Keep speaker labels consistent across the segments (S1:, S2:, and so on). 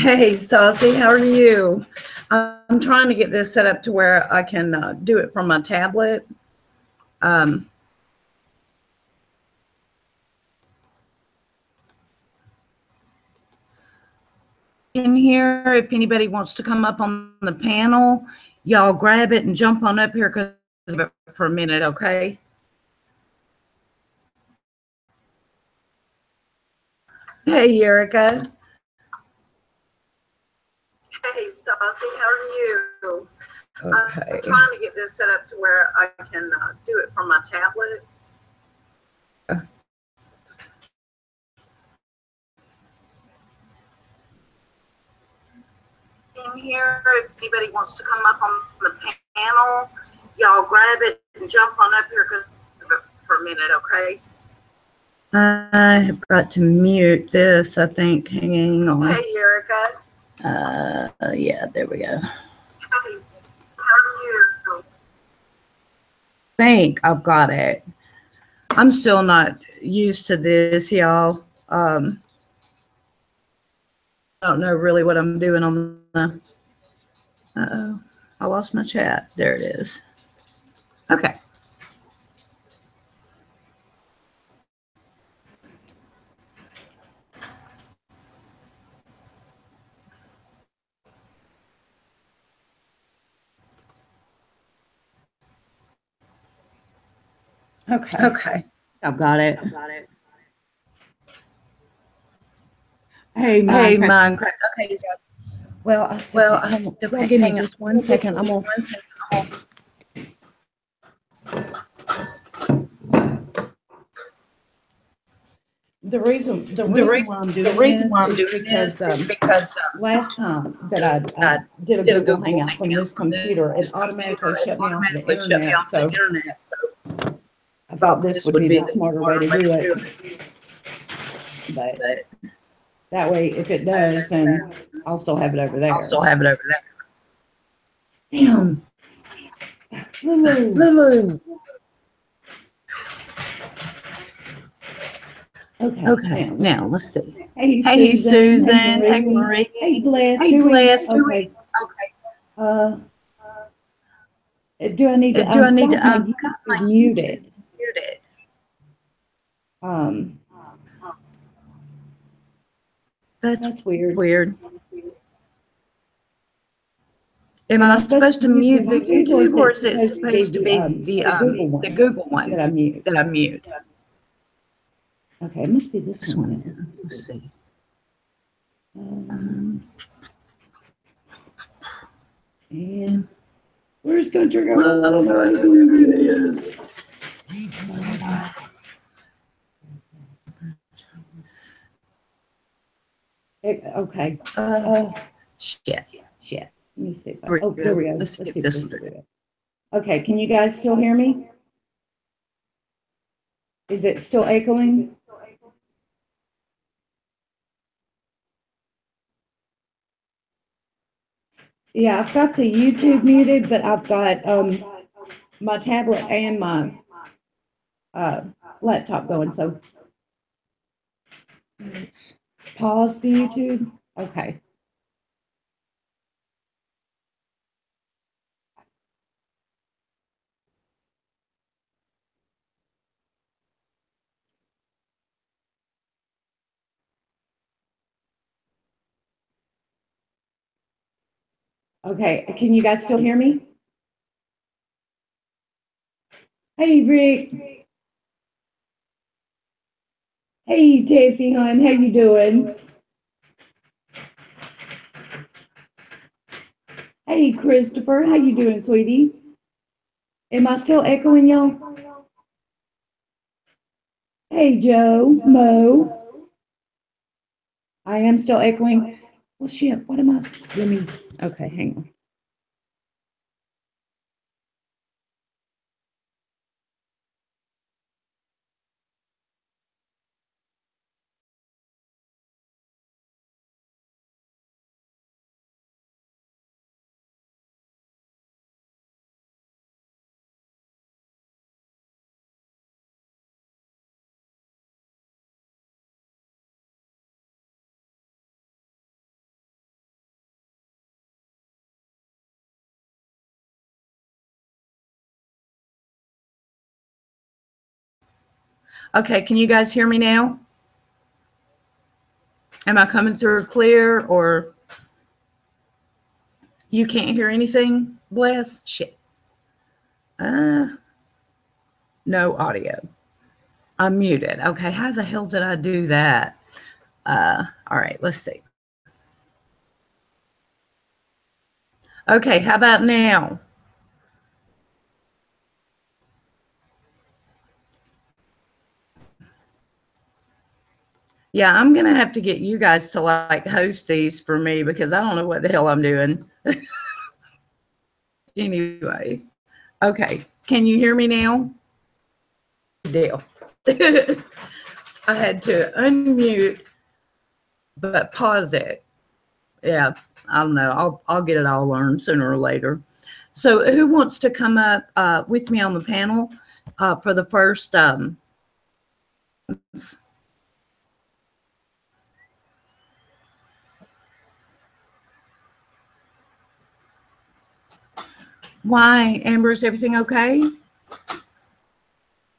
S1: Hey, Saucy, how are you? I'm trying to get this set up to where I can do it from my tablet. Um, in here, if anybody wants to come up on the panel, y'all grab it and jump on up here for a minute, okay? Hey, Erica. Hey, Saucy, how are you? Okay. I'm trying to get this set up to where I can do it from my tablet. In here, if anybody wants to come up on the panel, y'all grab it and jump on up here for a minute, okay? I have got to mute this, I think. Hanging on. Hey, Erica. Yeah, there we go. Hey, how are you? I think I've got it. I'm still not used to this, y'all. I don't know really what I'm doing on the. Uh-oh, I lost my chat. There it is. Okay. Okay. I've got it. Hey, Minecraft. Okay, you guys. Well, give me just 1 second. I'm on. The reason why I'm doing this is because last time that I did a Google Hangout from this computer, it automatically shut me off the internet. So I thought this would be the smarter way to do it. But that way, if it does, then I'll still have it over there. Damn. Lulu. Okay. Now let's see. Hey, Susan. Hey, Marie. Hey, Blessed. Okay. Do I need to? You got my muted. That's weird. Am I supposed to mute the YouTube, or is it supposed to be the Google one that I mute? Okay, it must be this one. Let's see. And where's country girl? I don't know who it is. Okay. Shit. Let me see. Oh, there we go. Let's see if this will do it. Okay, can you guys still hear me? Is it still echoing? Yeah, I've got the YouTube muted, but I've got my tablet and my laptop going. So pause the YouTube. Okay. Okay, can you guys still hear me? Hey, Rick. Hey, Tessie, hon, how you doing? Hey, Christopher, how you doing, sweetie? Am I still echoing, y'all? Hey, Joe, Mo. I am still echoing. Well, shit, what am I? Okay, hang on. Okay, can you guys hear me now? Am I coming through clear, or you can't hear anything? Bless? Shit. No audio. I'm muted. Okay, how the hell did I do that? All right, let's see. Okay, how about now? Yeah, I'm going to have to get you guys to like host these for me because I don't know what the hell I'm doing. Anyway, okay. Can you hear me now? Deal. I had to unmute, but pause it. Yeah, I don't know. I'll get it all learned sooner or later. So who wants to come up with me on the panel for the first Why, Amber, is everything okay?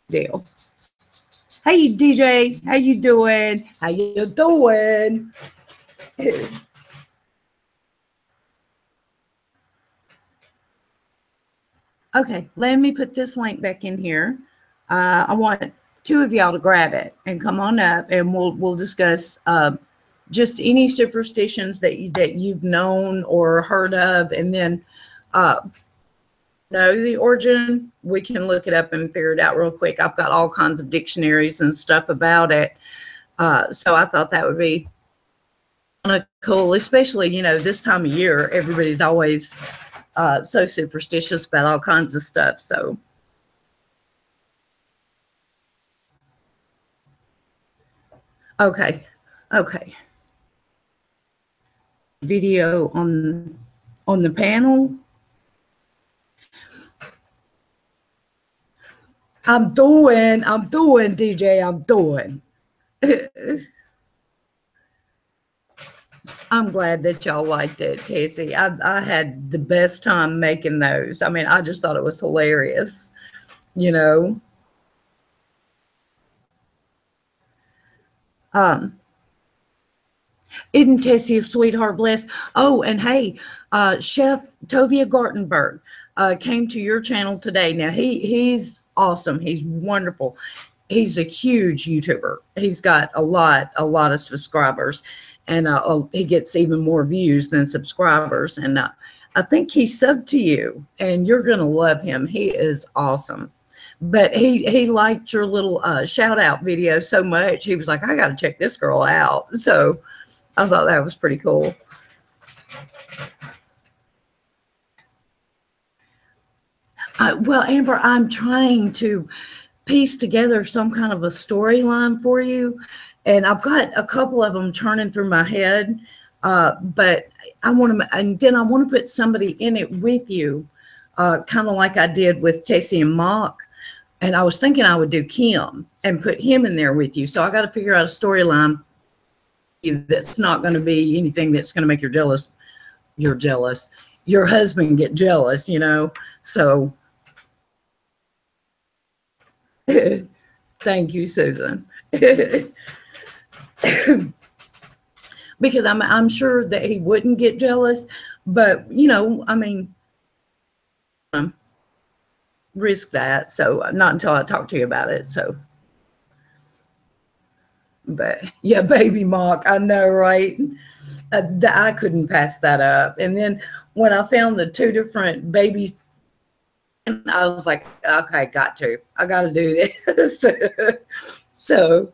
S1: Deal. Hey, DJ, how you doing? How you doing? Okay, let me put this link back in here. I want two of y'all to grab it and come on up, and we'll discuss just any superstitions that you've known or heard of, and then know the origin. We can look it up and figure it out real quick. I've got all kinds of dictionaries and stuff about it, so I thought that would be kind of cool, especially this time of year. Everybody's always so superstitious about all kinds of stuff. So okay. Video on the panel. I'm doing, DJ, I'm doing. I'm glad that y'all liked it, Tessie. I had the best time making those. I mean, I just thought it was hilarious, Isn't Tessie a sweetheart, bless? Oh, and hey, Chef Tovia Gartenberg came to your channel today. Now he's awesome. He's wonderful. He's a huge YouTuber. He's got a lot of subscribers, and he gets even more views than subscribers. And I think he subbed to you, and you're gonna love him. He is awesome. But he liked your little shout out video so much. He was like, I got to check this girl out. So I thought that was pretty cool. Well, Amber, I'm trying to piece together some kind of a storyline for you, and I've got a couple of them turning through my head, but I want to, and then I want to put somebody in it with you, kind of like I did with Tessie and Mock. And I was thinking I would do Kim and put him in there with you. So I got to figure out a storyline that's not going to be anything that's going to make your husband get jealous, So thank you, Susan. Because I'm sure that he wouldn't get jealous, but I mean, risk that. So not until I talk to you about it. So, but yeah, baby Mock, I know, right? I couldn't pass that up. And then when I found the two different babies, I was like, okay, I got to do this. So,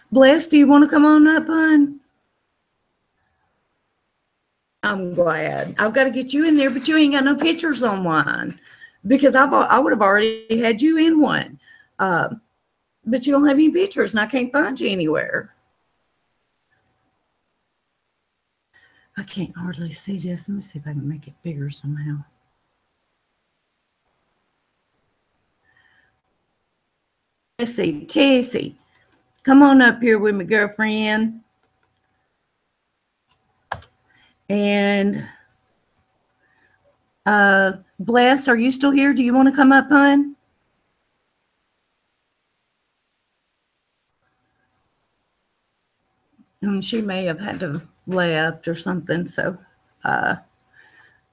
S1: Bless, do you want to come on up, hon? I'm glad. I've got to get you in there, but you ain't got no pictures online because I would have already had you in one. But you don't have any pictures and I can't find you anywhere. I can't hardly see this. Let me see if I can make it bigger somehow. Let's see, Tessie, come on up here with me, girlfriend. And Bless, are you still here? Do you want to come up, hon? She may have had to left or something. So,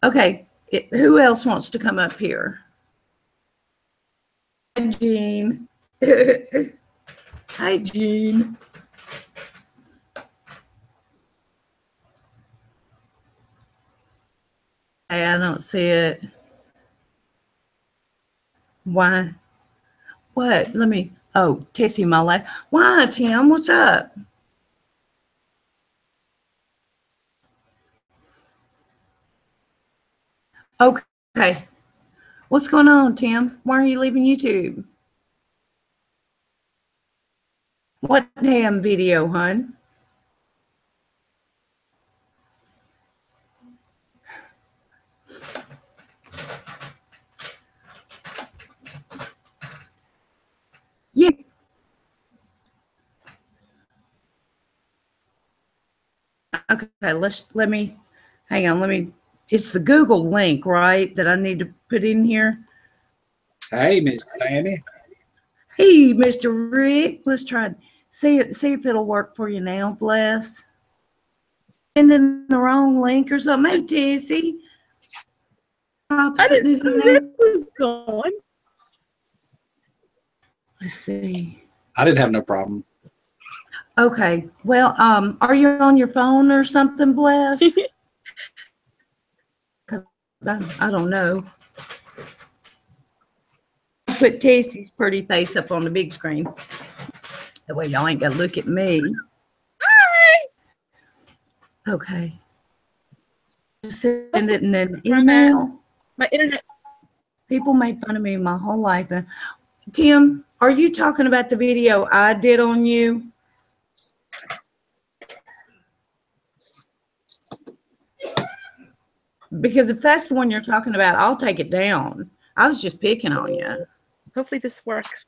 S1: okay. Who else wants to come up here? Hi, Jean. Hi, Jean. Hey, I don't see it. Why? What? Let me. Oh, Tessie, my life. Why, Tim? What's up? Okay. What's going on, Tim? Why are you leaving YouTube? What damn video, hon? Yeah. Okay, let me hang on. It's the Google link, right? That I need to put in here.
S2: Hey, Miss Tammy.
S1: Hey, Mr. Rick. Let's try see if it'll work for you now. Bless. Sending the wrong link or something. Hey, Tessie.
S3: I didn't know it was on.
S1: Let's see.
S2: I didn't have no problem.
S1: Okay. Well, are you on your phone or something, Bless? Because I don't know. Put Tessie's pretty face up on the big screen. That way y'all ain't got to look at me.
S3: Hi.
S1: Okay. Just send it in an email.
S3: My internet.
S1: People made fun of me my whole life. And Tim, are you talking about the video I did on you? Because if that's the one you're talking about, I'll take it down. I was just picking on you.
S3: Hopefully this works.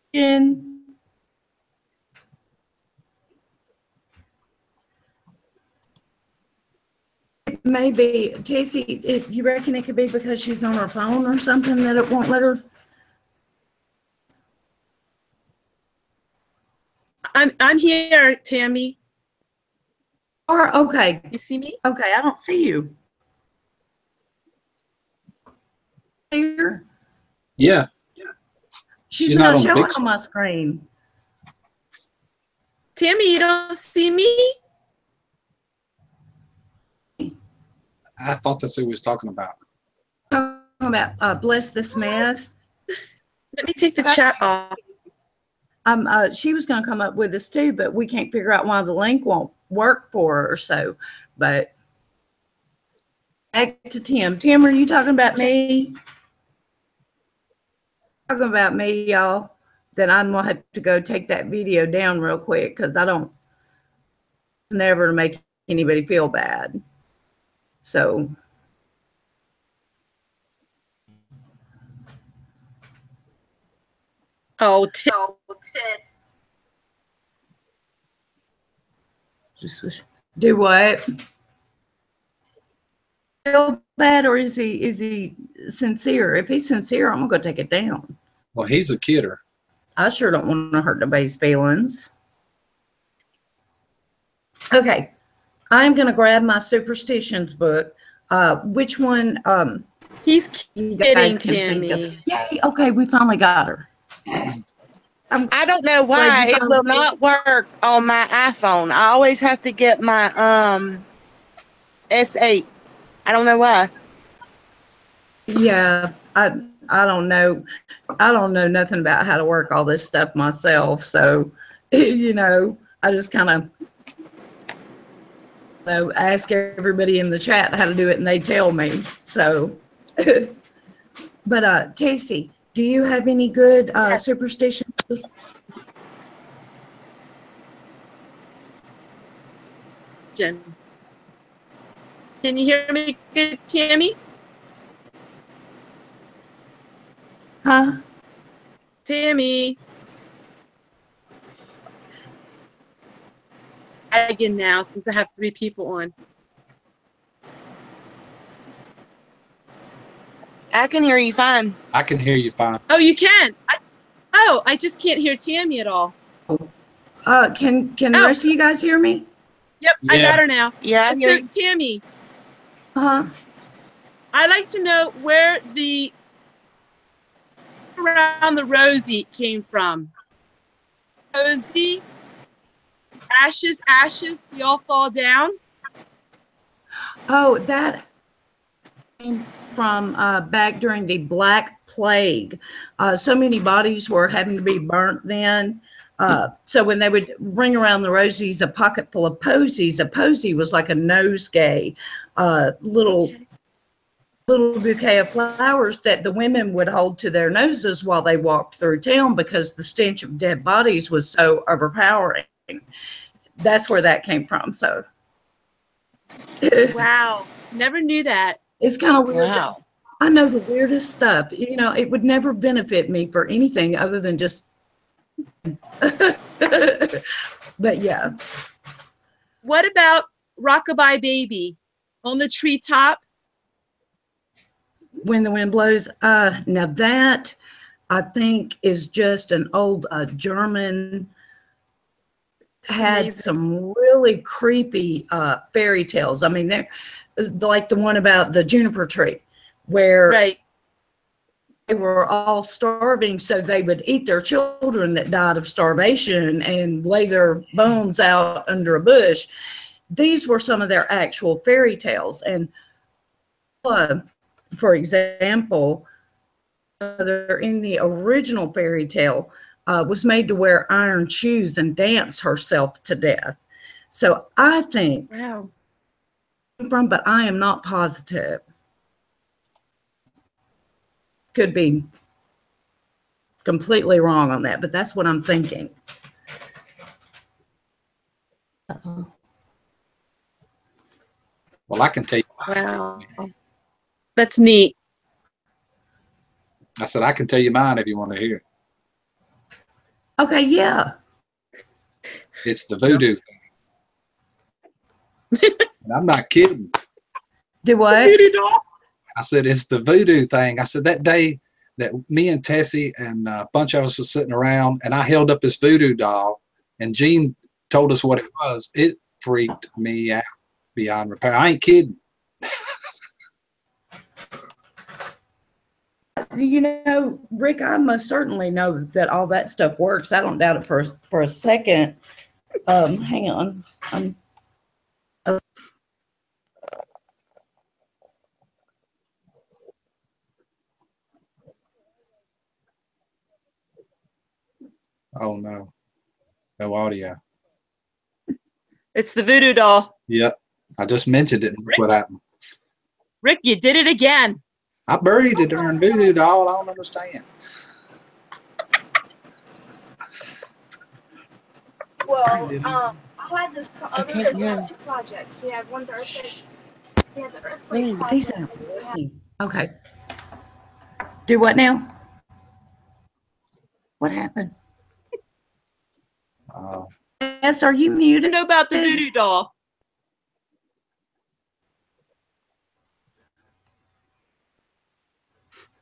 S1: Maybe, Tessie, you reckon it could be because she's on her phone or something that it won't let her?
S3: I'm here, Tammy.
S1: Or okay.
S3: You see me?
S1: Okay, I don't see you. Here.
S2: Yeah.
S1: She's not showing on my screen.
S3: Tammy, you don't see me?
S2: I thought that's who he was talking about.
S1: Talking about Bless This Mess.
S3: Let me take the chat off.
S1: She was going to come up with us too, but we can't figure out why the link won't work for her or so. But back to Tim. Tim, are you talking about me? Talking about me, y'all. Then I'm going to have to go take that video down real quick because I don't never make anybody feel bad. So.
S3: Oh, Tim.
S1: Just do what? Feel bad, or is he sincere? If he's sincere, I'm gonna go take it down.
S2: Well, he's a kidder.
S1: I sure don't want to hurt nobody's feelings. Okay, I'm gonna grab my Superstitions book. Which one?
S3: He's
S1: you
S3: kidding,
S1: guys can
S3: Tammy.
S1: think of. Yay! Okay, we finally got her.
S4: I don't know why it will not work on my iPhone. I always have to get my S8. I don't know why.
S1: Yeah, I don't know. I don't know nothing about how to work all this stuff myself. So, you know, I just kind of ask everybody in the chat how to do it, and they tell me. So, but Tasty, do you have any good superstitions?
S3: Jen. Can you hear me good, Tammy?
S1: Huh?
S3: Tammy. Again now, since I have 3 people on.
S4: I can hear you fine.
S2: I can hear you fine.
S3: Oh, you can. I just can't hear Tammy at all.
S1: Can the rest of you guys hear me?
S3: Yep, I
S2: Yeah.
S3: got her now.
S4: Yeah, I hear
S3: So,
S4: you.
S3: Tammy,
S1: Uh-huh.
S3: I'd like to know where the around the rosy came from. Rosy, ashes, ashes, we all fall down.
S1: Oh, that came from back during the Black Plague. So many bodies were having to be burnt then. So when they would bring around the rosies a pocket full of posies, a posy was like a nosegay, little bouquet of flowers that the women would hold to their noses while they walked through town because the stench of dead bodies was so overpowering. That's where that came from. So
S3: Wow, never knew that.
S1: it's kind of weird.
S4: Wow.
S1: I know the weirdest stuff. You know, it would never benefit me for anything other than just. But yeah.
S3: What about Rockabye Baby on the treetop?
S1: When the wind blows. Now that I think is just an old German. Had
S3: Amazing.
S1: some really creepy fairy tales. I mean, they're like the one about the juniper tree, where
S3: Right.
S1: they were all starving, so they would eat their children that died of starvation and lay their bones out under a bush. These were some of their actual fairy tales. And for example, they're in the original fairy tale, was made to wear iron shoes and dance herself to death. So I think
S3: Wow.
S1: from, but I am not positive. Could be completely wrong on that, but that's what I'm thinking. Uh-oh.
S2: Well, I can tell you.
S3: Wow. That's neat.
S2: I said I can tell you mine if you want to hear it.
S1: Okay, yeah.
S2: It's the voodoo thing. And I'm not kidding.
S1: Do what?
S2: I said, it's the voodoo thing. I said, that day that me and Tessie and a bunch of us was sitting around and I held up this voodoo doll and Jean told us what it was. It freaked me out beyond repair. I ain't kidding.
S1: You know, Rick, I most certainly know that all that stuff works. I don't doubt it for a second. Hang on.
S2: Oh, no. No audio.
S3: It's the voodoo doll.
S2: Yep. I just mentioned it and look what happened.
S3: Rick, you did it again.
S2: I buried the darn voodoo doll. I don't understand.
S5: Well, I had this other
S4: can't hear.
S5: 2 projects. We had one Thursday. We had the
S4: Please.
S5: earthquake
S1: These
S5: project.
S1: are
S5: and we had
S1: working. Okay. Do what now? What happened? Yes, are you
S3: You
S1: muted?
S3: know about the voodoo doll.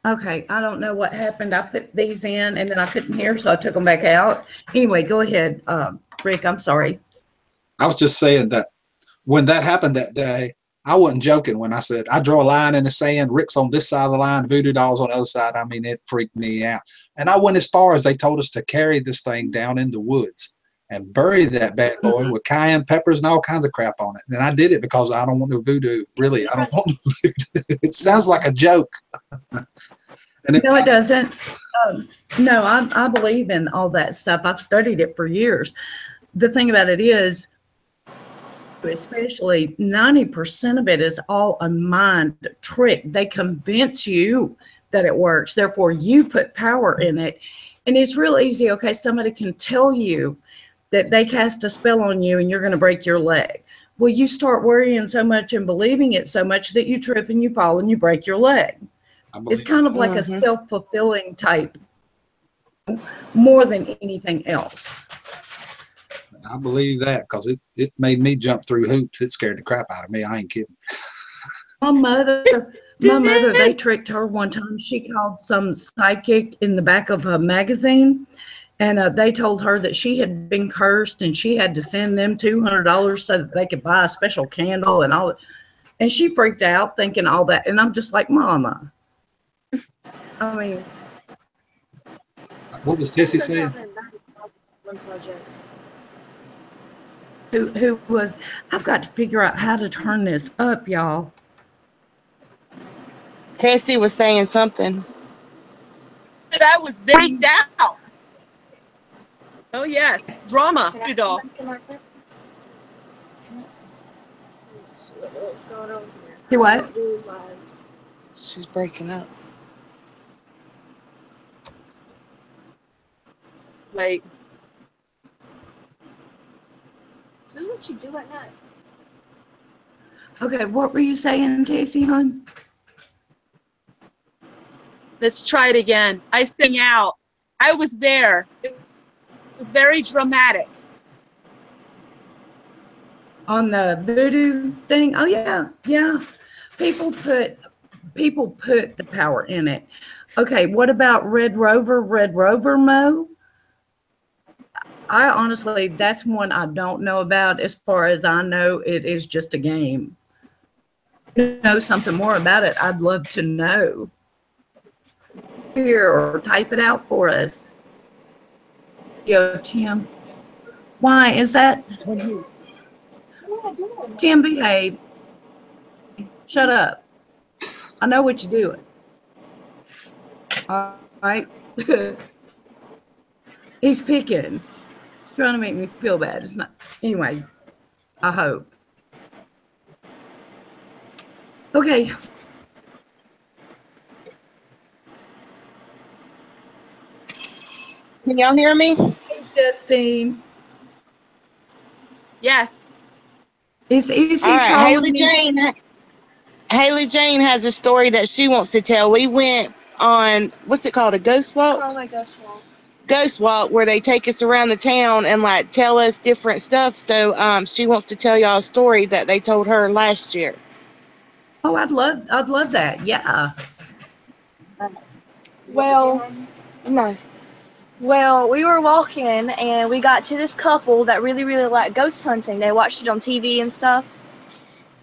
S1: Okay, I don't know what happened. I put these in and then I couldn't hear, so I took them back out. Anyway, go ahead, Rick. I'm sorry.
S2: I was just saying that when that happened that day, I wasn't joking when I said, I draw a line in the sand, Rick's on this side of the line, voodoo doll's on the other side. I mean, it freaked me out. And I went as far as they told us to carry this thing down in the woods and bury that bad boy with cayenne peppers and all kinds of crap on it. And I did it because I don't want no voodoo. Really, I don't want no voodoo. It sounds like a joke. And
S1: No, it doesn't. No, I believe in all that stuff. I've studied it for years. The thing about it is, especially 90% of it is all a mind trick. They convince you that it works. Therefore, you put power in it. And it's real easy. Okay, somebody can tell you that they cast a spell on you and you're going to break your leg. Well, you start worrying so much and believing it so much that you trip and you fall and you break your leg. It's kind of like a self-fulfilling type more than anything else.
S2: I believe that because it made me jump through hoops. It scared the crap out of me. I ain't kidding.
S1: My mother My mother, they tricked her one time. She called some psychic in the back of a magazine, and they told her that she had been cursed and she had to send them $200 so that they could buy a special candle and all. And she freaked out thinking all that. And I'm just like, Mama. I mean,
S2: What was Tessie saying?
S1: who was, I've got to figure out how to turn this up, y'all.
S4: Tessie was saying something.
S3: That I was freaked out. Oh yeah, drama. Voodoo doll.
S1: Do what?
S4: She's breaking up.
S3: Wait.
S5: This is what you do at night.
S1: Okay, what were you saying, Tessie, hon?
S3: Let's try it again. I sing out. I was there. It was very dramatic.
S1: On the voodoo thing? Oh yeah, yeah. People put the power in it. Okay, what about Red Rover Mo? I honestly, that's one I don't know about. As far as I know, it is just a game. You know something more about it, I'd love to know. Here, or type it out for us. Yo, Tim. Why is that? Tim, behave. Shut up. I know what you're doing. All right. He's picking. He's trying to make me feel bad. It's not. Anyway, I hope. Okay.
S4: Can y'all hear me?
S1: Hey, Justine.
S3: Yes.
S1: Is he
S4: All right,
S1: trolling me?
S4: Haley Jane has a story that she wants to tell. We went on, what's it called, a ghost walk?
S5: Oh my gosh, wow.
S4: Ghost walk, where they take us around the town and like tell us different stuff. So she wants to tell y'all a story that they told her last year.
S1: Oh, I'd love that. Yeah.
S5: Well, no. Well, we were walking and we got to this couple that really, really liked ghost hunting. They watched it on TV and stuff.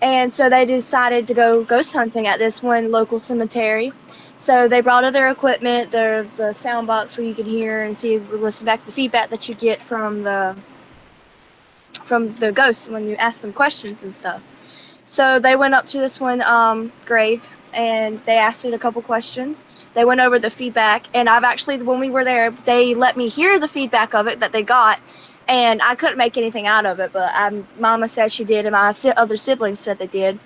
S5: And so they decided to go ghost hunting at this one local cemetery. So they brought all their equipment, the sound box where you can hear and see, listen back to the feedback that you get from the ghosts when you ask them questions and stuff. So they went up to this one grave and they asked it a couple questions. They went over the feedback, and I've actually, when we were there, they let me hear the feedback of it that they got, and I couldn't make anything out of it, but Mama said she did, and my other siblings said they did.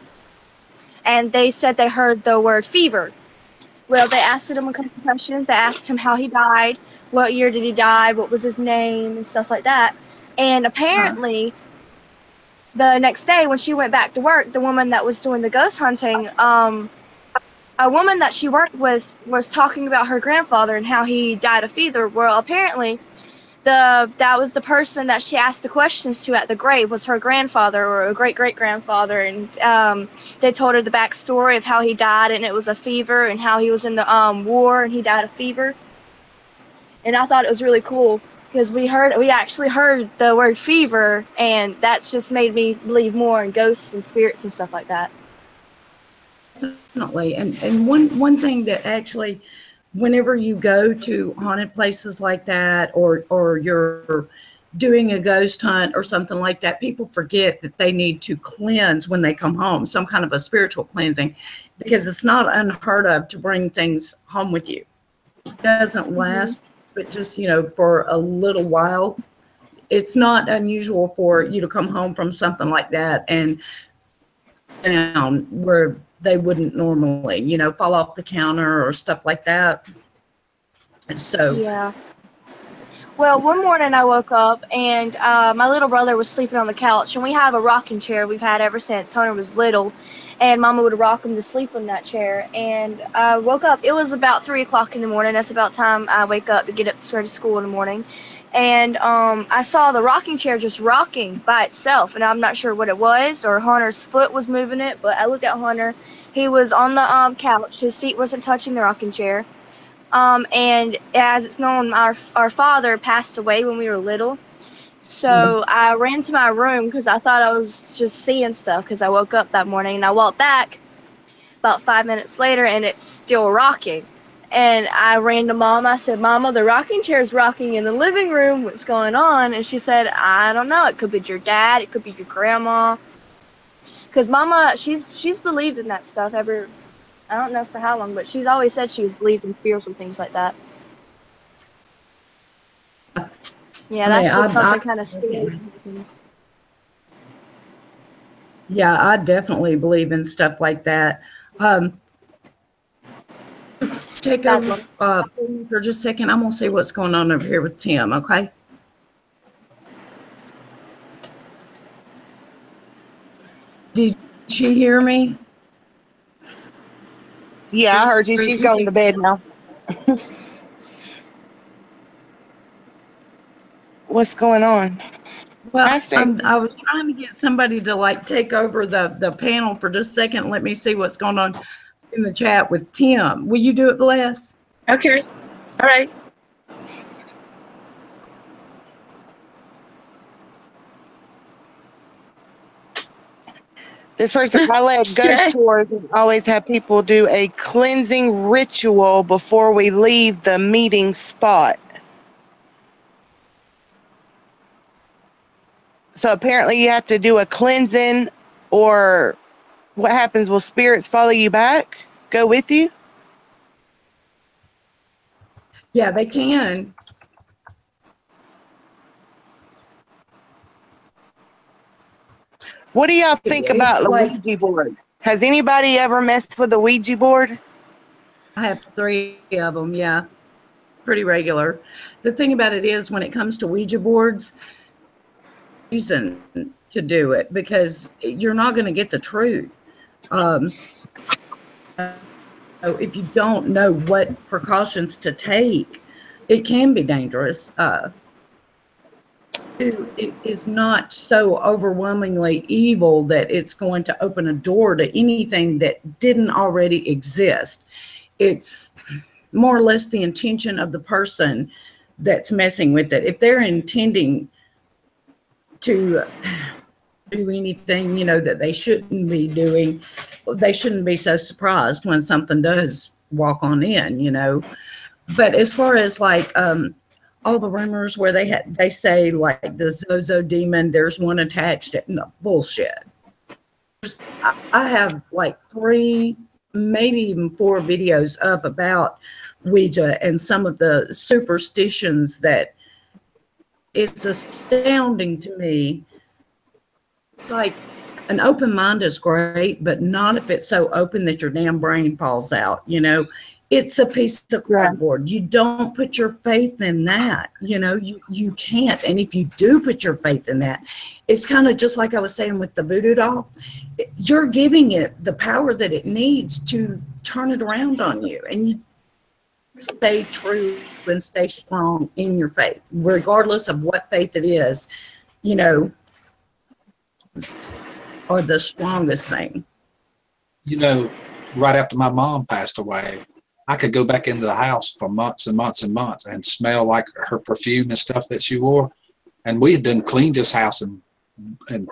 S5: And they said they heard the word fever. Well, they asked him a couple questions. They asked him how he died, what year did he die, what was his name, and stuff like that. And apparently, the next day when she went back to work, the woman that was doing the ghost hunting, a woman that she worked with was talking about her grandfather and how he died of fever. Well, apparently, that was the person that she asked the questions to at the grave was her grandfather or a great-great-grandfather, and they told her the backstory of how he died, and it was a fever, and how he was in the war and he died of fever. And I thought it was really cool because we actually heard the word fever, and that's just made me believe more in ghosts and spirits and stuff like that.
S1: Definitely. And one thing that actually, whenever you go to haunted places like that, or you're doing a ghost hunt or something like that, people forget that they need to cleanse when they come home, some kind of a spiritual cleansing, because it's not unheard of to bring things home with you. It doesn't last, but just, for a little while. It's not unusual for you to come home from something like that and down where they wouldn't normally, fall off the counter or stuff like that. And so
S5: yeah. Well, one morning I woke up and my little brother was sleeping on the couch, and we have a rocking chair we've had ever since Hunter was little, and Mama would rock him to sleep in that chair. And I woke up. It was about 3 o'clock in the morning. That's about time I wake up to get up to school in the morning. And I saw the rocking chair just rocking by itself, and I'm not sure what it was, or Hunter's foot was moving it, but I looked at Hunter, He was on the couch. His feet wasn't touching the rocking chair. And as it's known, our father passed away when we were little. So I ran to my room because I thought I was just seeing stuff because I woke up that morning, and I walked back about 5 minutes later and it's still rocking. And I ran to Mom. I said, Mama, the rocking chair is rocking in the living room. What's going on? And she said, I don't know. It could be your dad. It could be your grandma. Because Mama, she's believed in that stuff ever. I don't know for how long, but she's always said she's believed in spirits and things like that. Yeah, that's just something kind of scary.
S6: Yeah, I definitely believe in stuff like that. Take over for just a second. I'm going to see what's going on over here with Tim, okay? Did she hear me?
S4: Yeah, I heard you. She's going to bed now. What's going on?
S6: Well, I was trying to get somebody to like take over the panel for just a second. Let me see what's going on in the chat with Tim. Will you do it, Bless?
S3: Okay. All right.
S4: This person, I led ghost tours and always have people do a cleansing ritual before we leave the meeting spot. So apparently you have to do a cleansing, or what happens? Will spirits follow you back? Go with you?
S6: Yeah, they can.
S4: What do y'all think about the Ouija board? Has anybody ever messed with the Ouija board?
S6: I have 3 of them, yeah. Pretty regular. The thing about it is when it comes to Ouija boards, reason to do it because you're not going to get the truth. If you don't know what precautions to take, it can be dangerous. It is not so overwhelmingly evil that it's going to open a door to anything that didn't already exist. It's more or less the intention of the person that's messing with it. If they're intending to do anything, that they shouldn't be doing, they shouldn't be so surprised when something does walk on in. But as far as like all the rumors where they say like the Zozo demon, there's one attached to no bullshit. I have like 3, maybe even 4 videos up about Ouija and some of the superstitions that it's astounding to me. Like an open mind is great, but not if it's so open that your damn brain falls out. It's a piece of cardboard. You don't put your faith in that. You can't. And if you do put your faith in that, it's kind of just like I was saying with the voodoo doll. You're giving it the power that it needs to turn it around on you. And you stay true and stay strong in your faith, regardless of what faith it is, are the strongest thing.
S2: Right after my mom passed away, I could go back into the house for months and months and months and smell like her perfume and stuff that she wore. And we had done cleaned this house and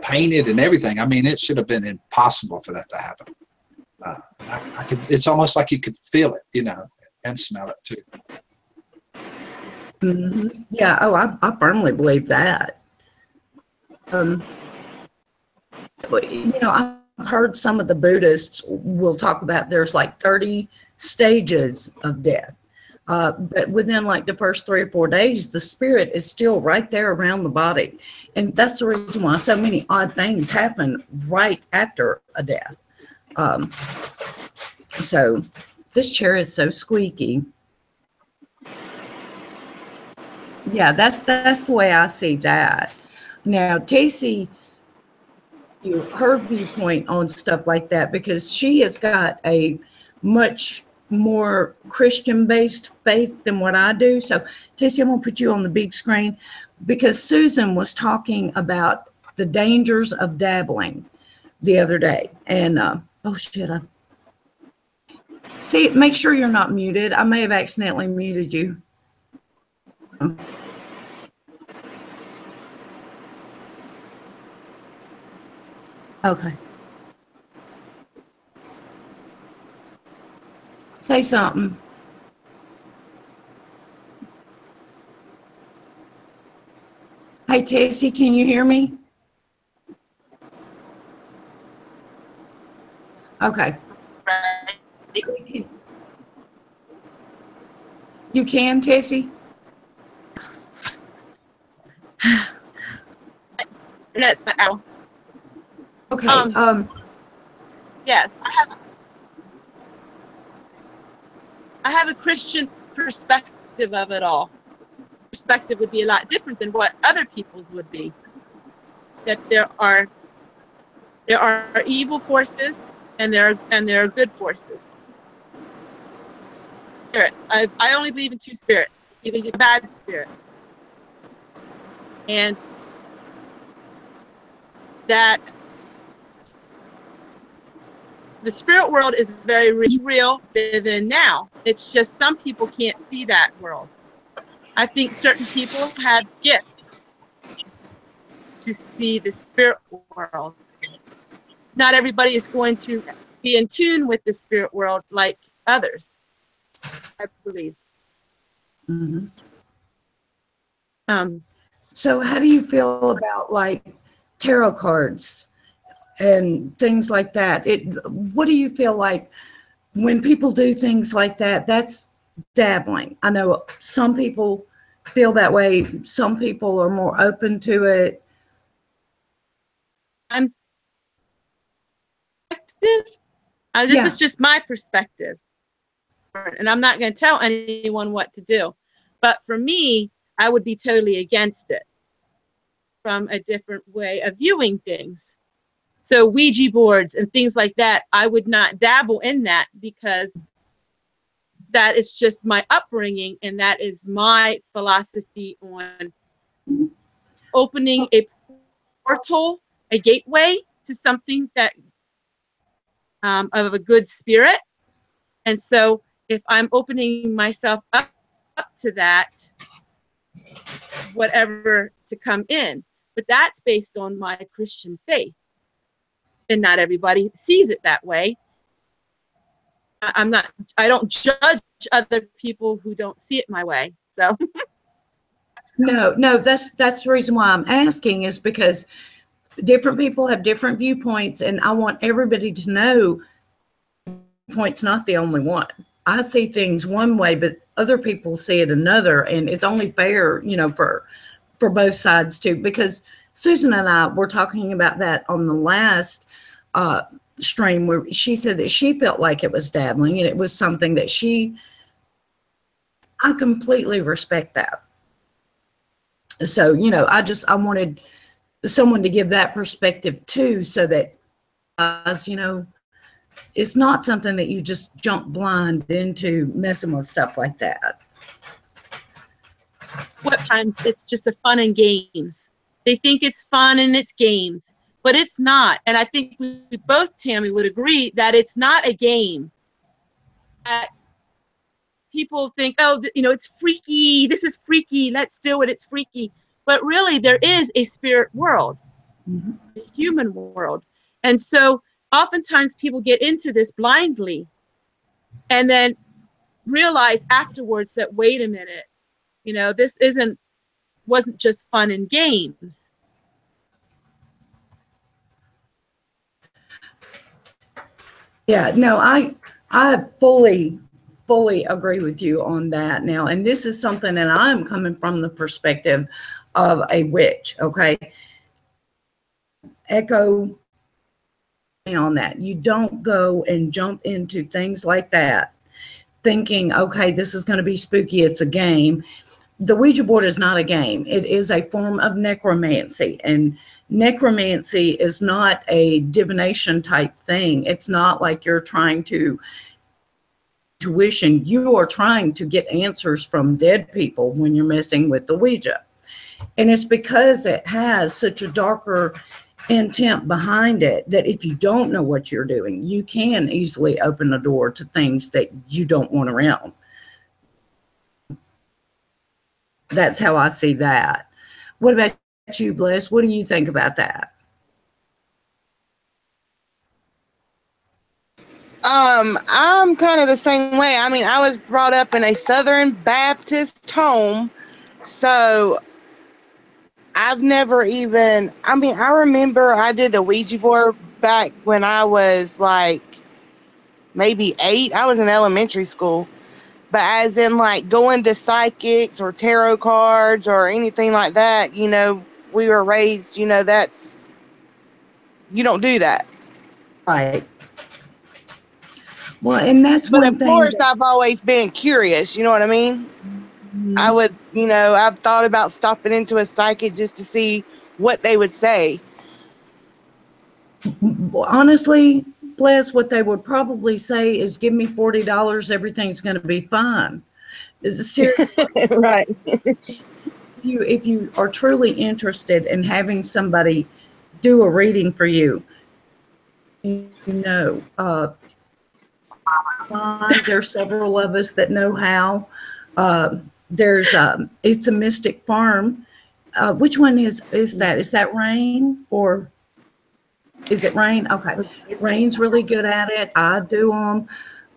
S2: painted and everything. I mean, it should have been impossible for that to happen. I could. It's almost like you could feel it, and smell it too.
S6: Mm-hmm. Yeah. Oh, I firmly believe that. I've heard some of the Buddhists will talk about there's like 30 stages of death. But within like the first 3 or 4 days, the spirit is still right there around the body. And that's the reason why so many odd things happen right after a death. So this chair is so squeaky. Yeah, that's the way I see that. Now, Tacey, her viewpoint on stuff like that, because she has got a much more Christian-based faith than what I do. So, Tacey, I'm going to put you on the big screen because Susan was talking about the dangers of dabbling the other day. And, oh, shit, See, make sure you're not muted. I may have accidentally muted you. Okay. Say something. Hey, Tessie, can you hear me? Okay. You can, Tessie?
S3: That's now.
S6: Okay.
S3: Yes, I have a Christian perspective of it all. Perspective would be a lot different than what other people's would be. That there are evil forces and there are good forces. Spirits. I only believe in two spirits. Either a bad spirit, and that the spirit world is very real, live in now. It's just some people can't see that world. I think certain people have gifts to see the spirit world. Not everybody is going to be in tune with the spirit world like others, I believe.
S6: Mm-hmm. So how do you feel about like tarot cards and things like that? What do you feel like when people do things like that? That's dabbling. I know some people feel that way. Some people are more open to it.
S3: This is just my perspective, and I'm not going to tell anyone what to do. But for me, I would be totally against it from a different way of viewing things. So Ouija boards and things like that, I would not dabble in that because that is just my upbringing, and that is my philosophy on opening a portal, a gateway to something that of a good spirit. And so if I'm opening myself up to that, whatever to come in, but that's based on my Christian faith, and not everybody sees it that way. I don't judge other people who don't see it my way. So
S6: No, that's the reason why I'm asking, is because different people have different viewpoints, and I want everybody to know point's not the only one. I see things one way, but other people see it another, and it's only fair, for both sides too. Because Susan and I were talking about that on the last stream, where she said that she felt like it was dabbling, and it was something that I completely respect that. So, I wanted someone to give that perspective too, so that, it's not something that you just jump blind into messing with stuff like that.
S3: What times it's just a fun and games. They think it's fun and it's games, but it's not. And I think we both, Tammy, would agree that it's not a game. That people think, oh, it's freaky. This is freaky. Let's do it. It's freaky. But really, there is a spirit world, a human world. And so oftentimes people get into this blindly and then realize afterwards that, wait a minute, this wasn't just fun and games.
S6: Yeah, no, I fully agree with you on that now. And this is something that I'm coming from the perspective of a witch, okay? Echo on that. You don't go and jump into things like that thinking, okay, this is going to be spooky, it's a game. The Ouija board is not a game. It is a form of necromancy, and necromancy is not a divination type thing. It's not like you're trying to intuition. You are trying to get answers from dead people when you're messing with the Ouija. And it's because it has such a darker intent behind it, that if you don't know what you're doing, you can easily open the door to things that you don't want around. That's how I see that. What about you, Bliss? What do you think about that?
S4: I'm kind of the same way. I mean, I was brought up in a Southern Baptist home, so I've never even, I mean, I remember I did the Ouija board back when I was like maybe 8. I was in elementary school. But as in like going to psychics or tarot cards or anything like that, you know, we were raised, you know, that's, you don't do that.
S6: Right. Well, and that's
S4: But
S6: one
S4: of
S6: thing.
S4: course, I've always been curious, you know what I mean? I would, you know, I've thought about stopping into a psychic just to see what they would say.
S6: Honestly, Bless, what they would probably say is, give me $40, everything's going to be fine. Seriously,
S4: Right.
S6: if you are truly interested in having somebody do a reading for you, you know, there's several of us that know how. There's It's a Mystic Farm. Which one is that? Is that Rain, or is it Rain? Okay, Rain's really good at it. I do them.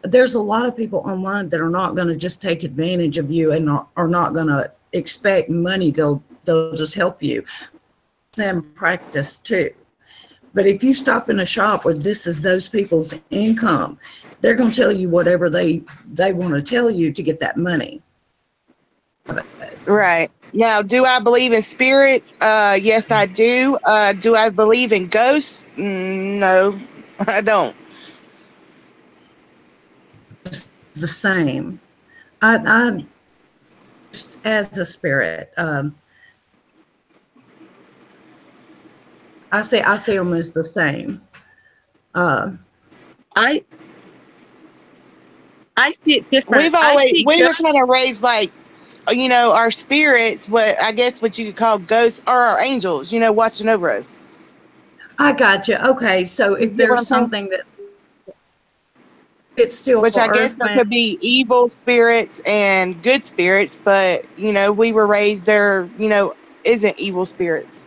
S6: There's a lot of people online that are not going to just take advantage of you and are not going to expect money. They'll just help you. Them practice too. But if you stop in a shop where this is those people's income, they're going to tell you whatever they want to tell you to get that money.
S4: Right. Now, do I believe in spirit? Yes, I do. Do I believe in ghosts? No, I don't.
S6: It's the same. I'm just as a spirit. I say them as the same.
S3: I see it different.
S4: We were kind of raised like, you know, our spirits, what I guess what you could call ghosts, are our angels, you know, watching over us.
S6: I got you. Okay, so if there's something that it's still,
S4: which I guess there could be evil spirits and good spirits, but you know, we were raised there, you know, isn't evil spirits.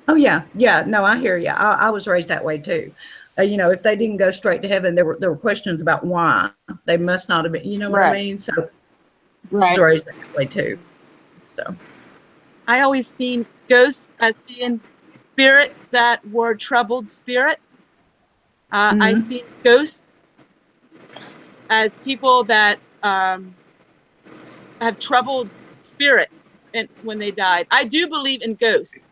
S6: Oh yeah, no, I hear you. I was raised that way too. You know, if they didn't go straight to heaven, there were questions about why they must not have been. You know what I mean? So, I was raised that way too. So,
S3: I always seen ghosts as being spirits that were troubled spirits. I seen ghosts as people that have troubled spirits, and when they died. I do believe in ghosts.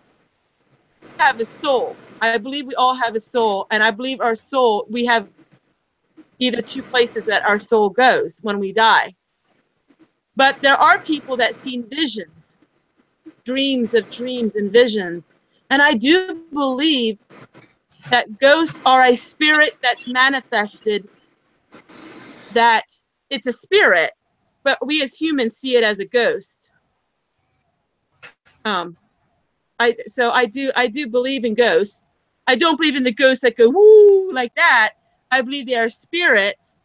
S3: We have a soul. I believe we all have a soul, and I believe our soul, we have either two places that our soul goes when we die. But there are people that seen visions, dreams of dreams and visions. And I do believe that ghosts are a spirit that's manifested, that it's a spirit, but we as humans see it as a ghost. I do believe in ghosts. I don't believe in the ghosts that go woo like that. I believe they are spirits,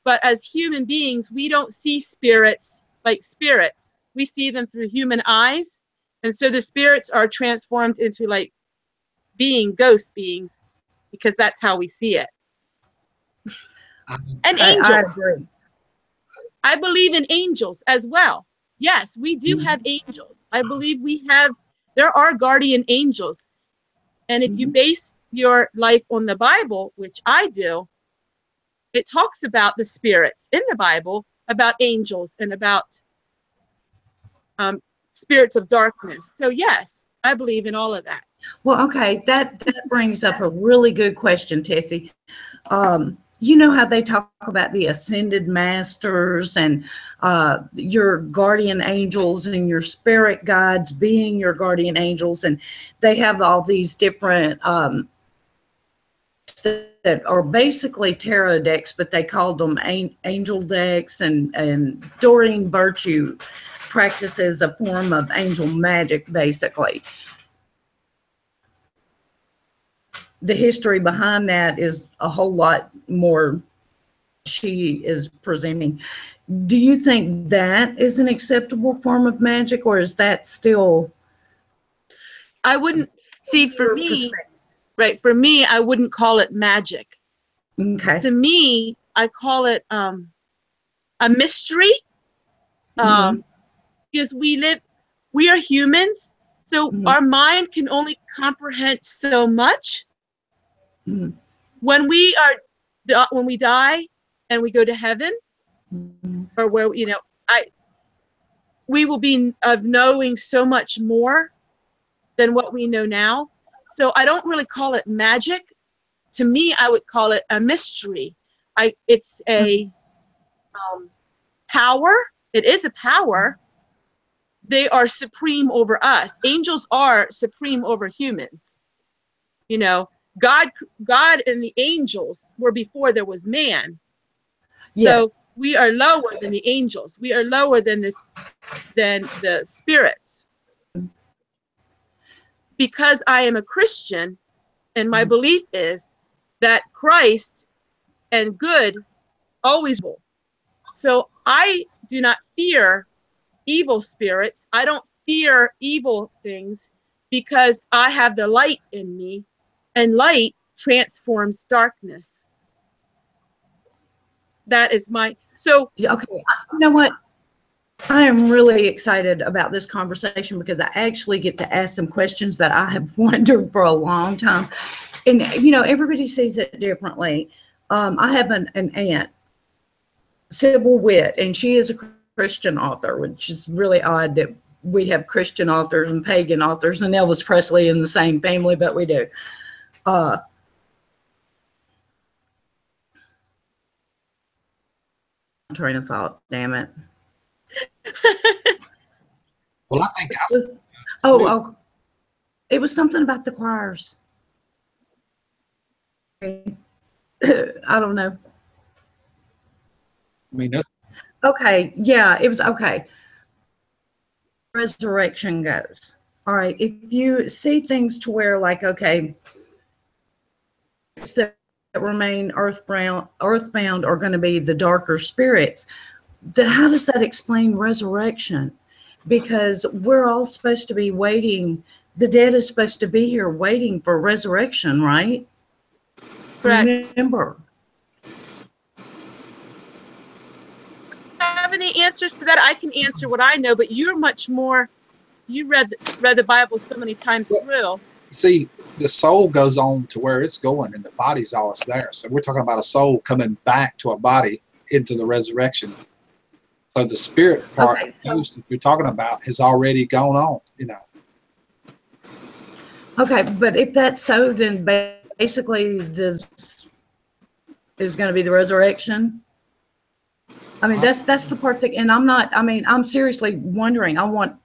S3: but as human beings, we don't see spirits like spirits. We see them through human eyes, and so the spirits are transformed into like ghost beings, because that's how we see it. And angels.
S6: I agree.
S3: I believe in angels as well. Yes, we do have angels. I believe there are guardian angels. And if you base your life on the Bible, which I do, it talks about the spirits in the Bible, about angels and about spirits of darkness. So yes, I believe in all of that.
S6: Well, okay, that brings up a really good question, Tessie. You know how they talk about the ascended masters and your guardian angels and your spirit guides being your guardian angels, and they have all these different that are basically tarot decks, but they called them angel decks, and Doreen Virtue practices a form of angel magic, basically. the history behind that is a whole lot more she is presenting. Do you think that is an acceptable form of magic, or is that still?
S3: I wouldn't see, for me, right? For me, I wouldn't call it magic.
S6: Okay.
S3: To me, I call it a mystery. Because we are humans, so our mind can only comprehend so much. When we die and we go to heaven, or where, you know, we will be of knowing so much more than what we know now. So I don't really call it magic. To me, I would call it a mystery. It's a power. It is a power. They are supreme over us. Angels are supreme over humans. You know, God and the angels were before there was man. So we are lower than the angels. We are lower than the spirits. Because I am a Christian, and my belief is that Christ and good always will. So I do not fear evil spirits. I don't fear evil things because I have the light in me, and light transforms darkness. That is my, so.
S6: Okay, you know what? I am really excited about this conversation because I actually get to ask some questions that I have wondered for a long time. And, you know, everybody sees it differently. I have an aunt, Sybil Witt, and she is a Christian author, which is really odd that we have Christian authors and pagan authors and Elvis Presley in the same family, but we do. Train of thought, damn it.
S2: Well, I think
S6: it was something about the choirs. I don't know.
S2: I mean,
S6: Okay, yeah, it was okay. Resurrection goes. All right, if you see things to where, like, okay, that remain earthbound are going to be the darker spirits, then how does that explain resurrection? Because we're all supposed to be waiting. The dead is supposed to be here waiting for resurrection, right?
S3: Correct.
S6: Remember.
S3: Have any answers to that? I can answer what I know, but you're much more, you read the Bible so many times through.
S2: See, the soul goes on to where it's going, and the body's always there. So we're talking about a soul coming back to a body into the resurrection. So the spirit part, that you're talking about, has already gone on, you know.
S6: Okay, but if that's so, then basically this is going to be the resurrection. I mean, that's the part that, and I'm not, I mean, I'm seriously wondering, I want to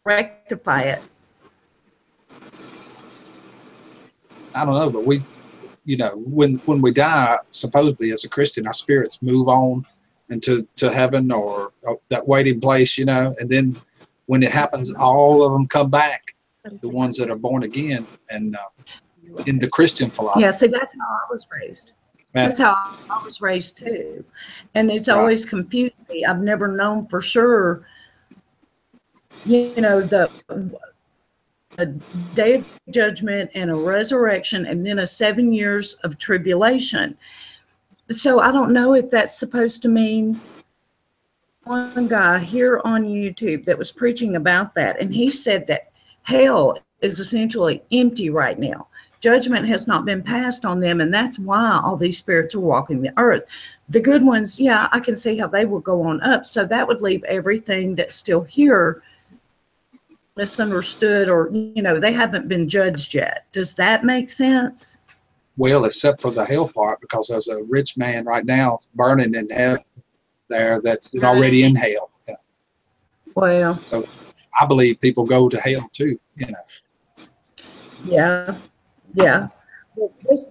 S6: rectify it.
S2: I don't know, but we, you know, when we die, supposedly as a Christian, our spirits move on into heaven or that waiting place, you know, and then when it happens, all of them come back, the ones that are born again, and in the Christian philosophy.
S6: Yeah, see, that's how I was raised. That's how I was raised too. And it's always confused me. I've never known for sure, you know, a day of judgment and a resurrection and then a 7 years of tribulation. So I don't know if that's supposed to mean. One guy here on YouTube that was preaching about that, and he said that hell is essentially empty right now. Judgment has not been passed on them, and that's why all these spirits are walking the earth. The good ones, yeah, I can see how they will go on up. So that would leave everything that's still here misunderstood, or, you know, they haven't been judged yet. Does that make sense?
S2: Well, except for the hell part, because there's a rich man right now burning in hell there that's already in hell. Yeah.
S6: Well,
S2: so I believe people go to hell too, you know.
S6: Yeah. Yeah. Well, this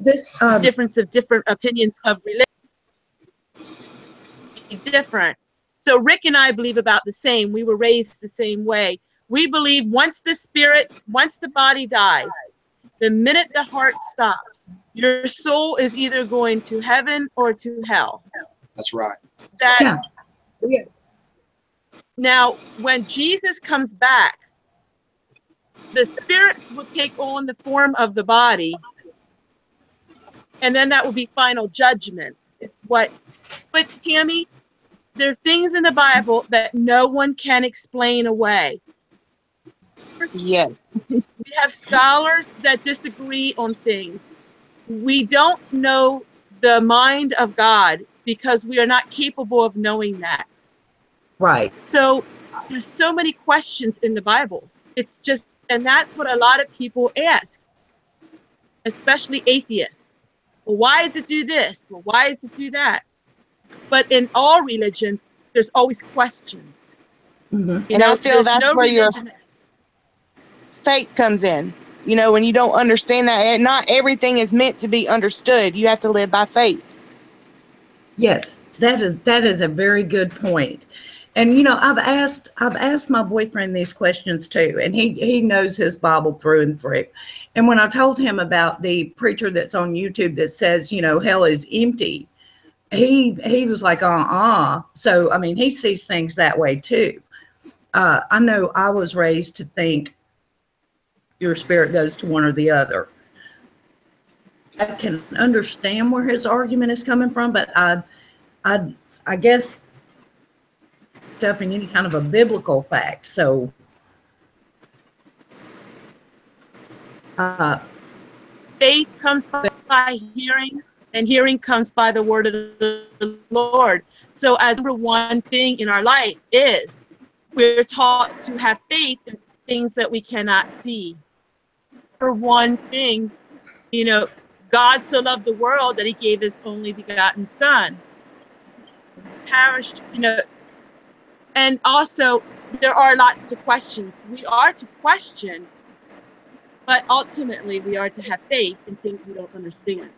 S3: difference of different opinions of religion. Different. So Rick and I believe about the same. We were raised the same way. We believe once the body dies, The minute the heart stops, your soul is either going to heaven or to hell.
S2: That's right.
S6: Yeah.
S3: Now, when Jesus comes back, the spirit will take on the form of the body, and then that will be final judgment. But Tammy, there are things in the Bible that no one can explain away.
S4: Yes.
S3: We have scholars that disagree on things. We don't know the mind of God because we are not capable of knowing that.
S6: Right.
S3: So there's so many questions in the Bible. It's just, and that's what a lot of people ask, especially atheists. Well, why does it do this? Well, why does it do that? But in all religions, there's always questions.
S6: Mm-hmm.
S4: And I feel that's where your faith comes in. You know, when you don't understand that, not everything is meant to be understood. You have to live by faith.
S6: Yes, that is a very good point. And you know, I've asked my boyfriend these questions too, and he knows his Bible through and through. And when I told him about the preacher that's on YouTube that says, you know, hell is empty, he was like, So I mean, he sees things that way too. I know I was raised to think your spirit goes to one or the other. I can understand where his argument is coming from, but I guess up in any kind of a biblical fact. So
S3: faith comes by hearing, and hearing comes by the word of the Lord. So as number one thing in our life is we're taught to have faith in things that we cannot see. For one thing, you know, God so loved the world that he gave his only begotten son. Perished, you know, and also there are lots of questions. We are to question, but ultimately we are to have faith in things we don't understand.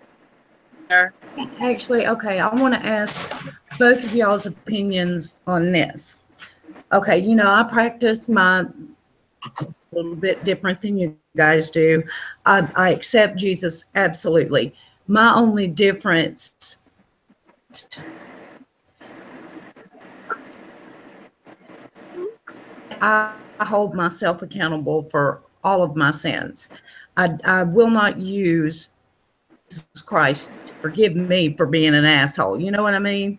S6: Actually, okay, I want to ask both of y'all's opinions on this. Okay, you know, I practice my a little bit different than you guys do. I accept Jesus, absolutely. My only difference, I hold myself accountable for all of my sins. I will not use Jesus Christ to forgive me for being an asshole. You know what I mean?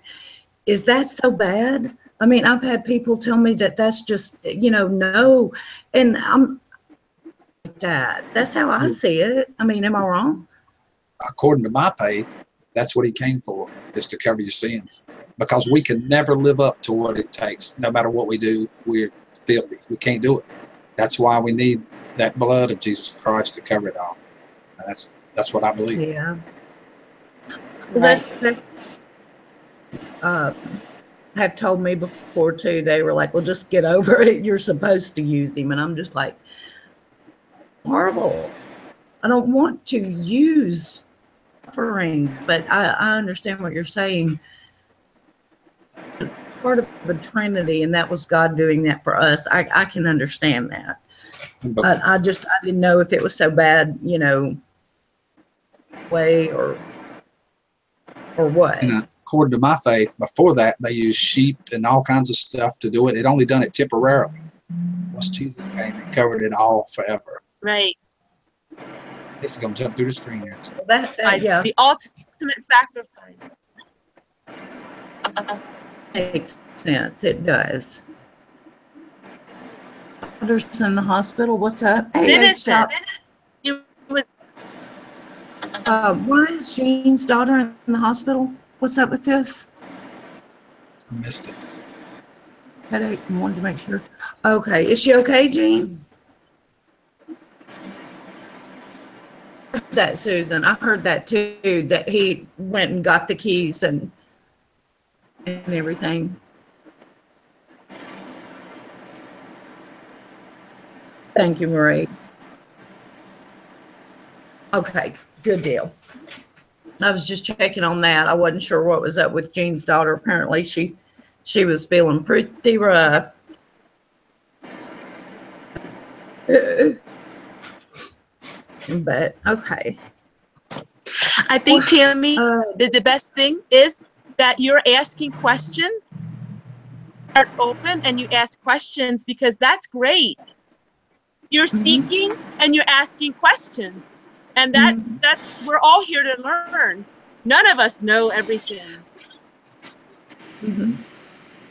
S6: Is that so bad? I mean, I've had people tell me that that's just, you know, no. And I'm like that. That's how I see it. I mean, am I wrong?
S2: According to my faith, that's what he came for, is to cover your sins. Because we can never live up to what it takes. No matter what we do, we're filthy. We can't do it. That's why we need that blood of Jesus Christ to cover it all. And that's what I believe.
S6: Yeah. Well, have told me before too. They were like, well, just get over it. You're supposed to use him. And I'm just like, horrible. I don't want to use suffering, but I understand what you're saying. Part of the Trinity, and that was God doing that for us. I can understand that. I didn't know if it was so bad, you know, way or what.
S2: And according to my faith, before that, they used sheep and all kinds of stuff to do it. It only done it temporarily. Once Jesus came, and covered it all forever.
S3: Right.
S2: This is going to jump through the screen here.
S6: Yeah.
S3: The ultimate sacrifice.
S6: Makes sense. It does. Daughter's in the hospital. What's up? Hey, stop.
S3: It was.
S6: Why is Jean's daughter in the hospital? What's up with this?
S2: I missed it.
S6: Headache. I wanted to make sure. Okay. Is she okay, Jean? That Susan, I heard that too, that he went and got the keys and everything. Thank you, Marie. Okay, good deal. I was just checking on that. I wasn't sure what was up with Jean's daughter. Apparently she was feeling pretty rough. But okay.
S3: I think, Tammy, the best thing is that you're asking questions, are open, and you ask questions, because that's great. You're seeking and you're asking questions, and that's we're all here to learn. None of us know everything.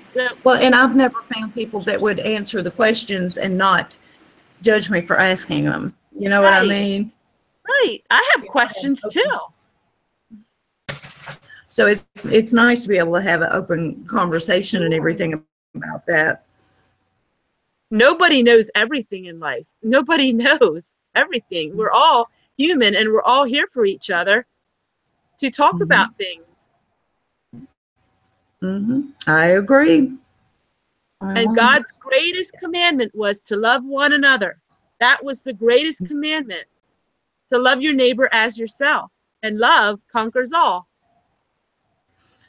S3: So,
S6: well, and I've never found people that would answer the questions and not judge me for asking them. You know what I mean?
S3: Right. I have questions too.
S6: So it's nice to be able to have an open conversation and everything about that.
S3: Nobody knows everything in life. Nobody knows everything. We're all human, and we're all here for each other to talk about things.
S6: I agree.
S3: And God's greatest commandment was to love one another. That was the greatest commandment, to love your neighbor as yourself. And love conquers all.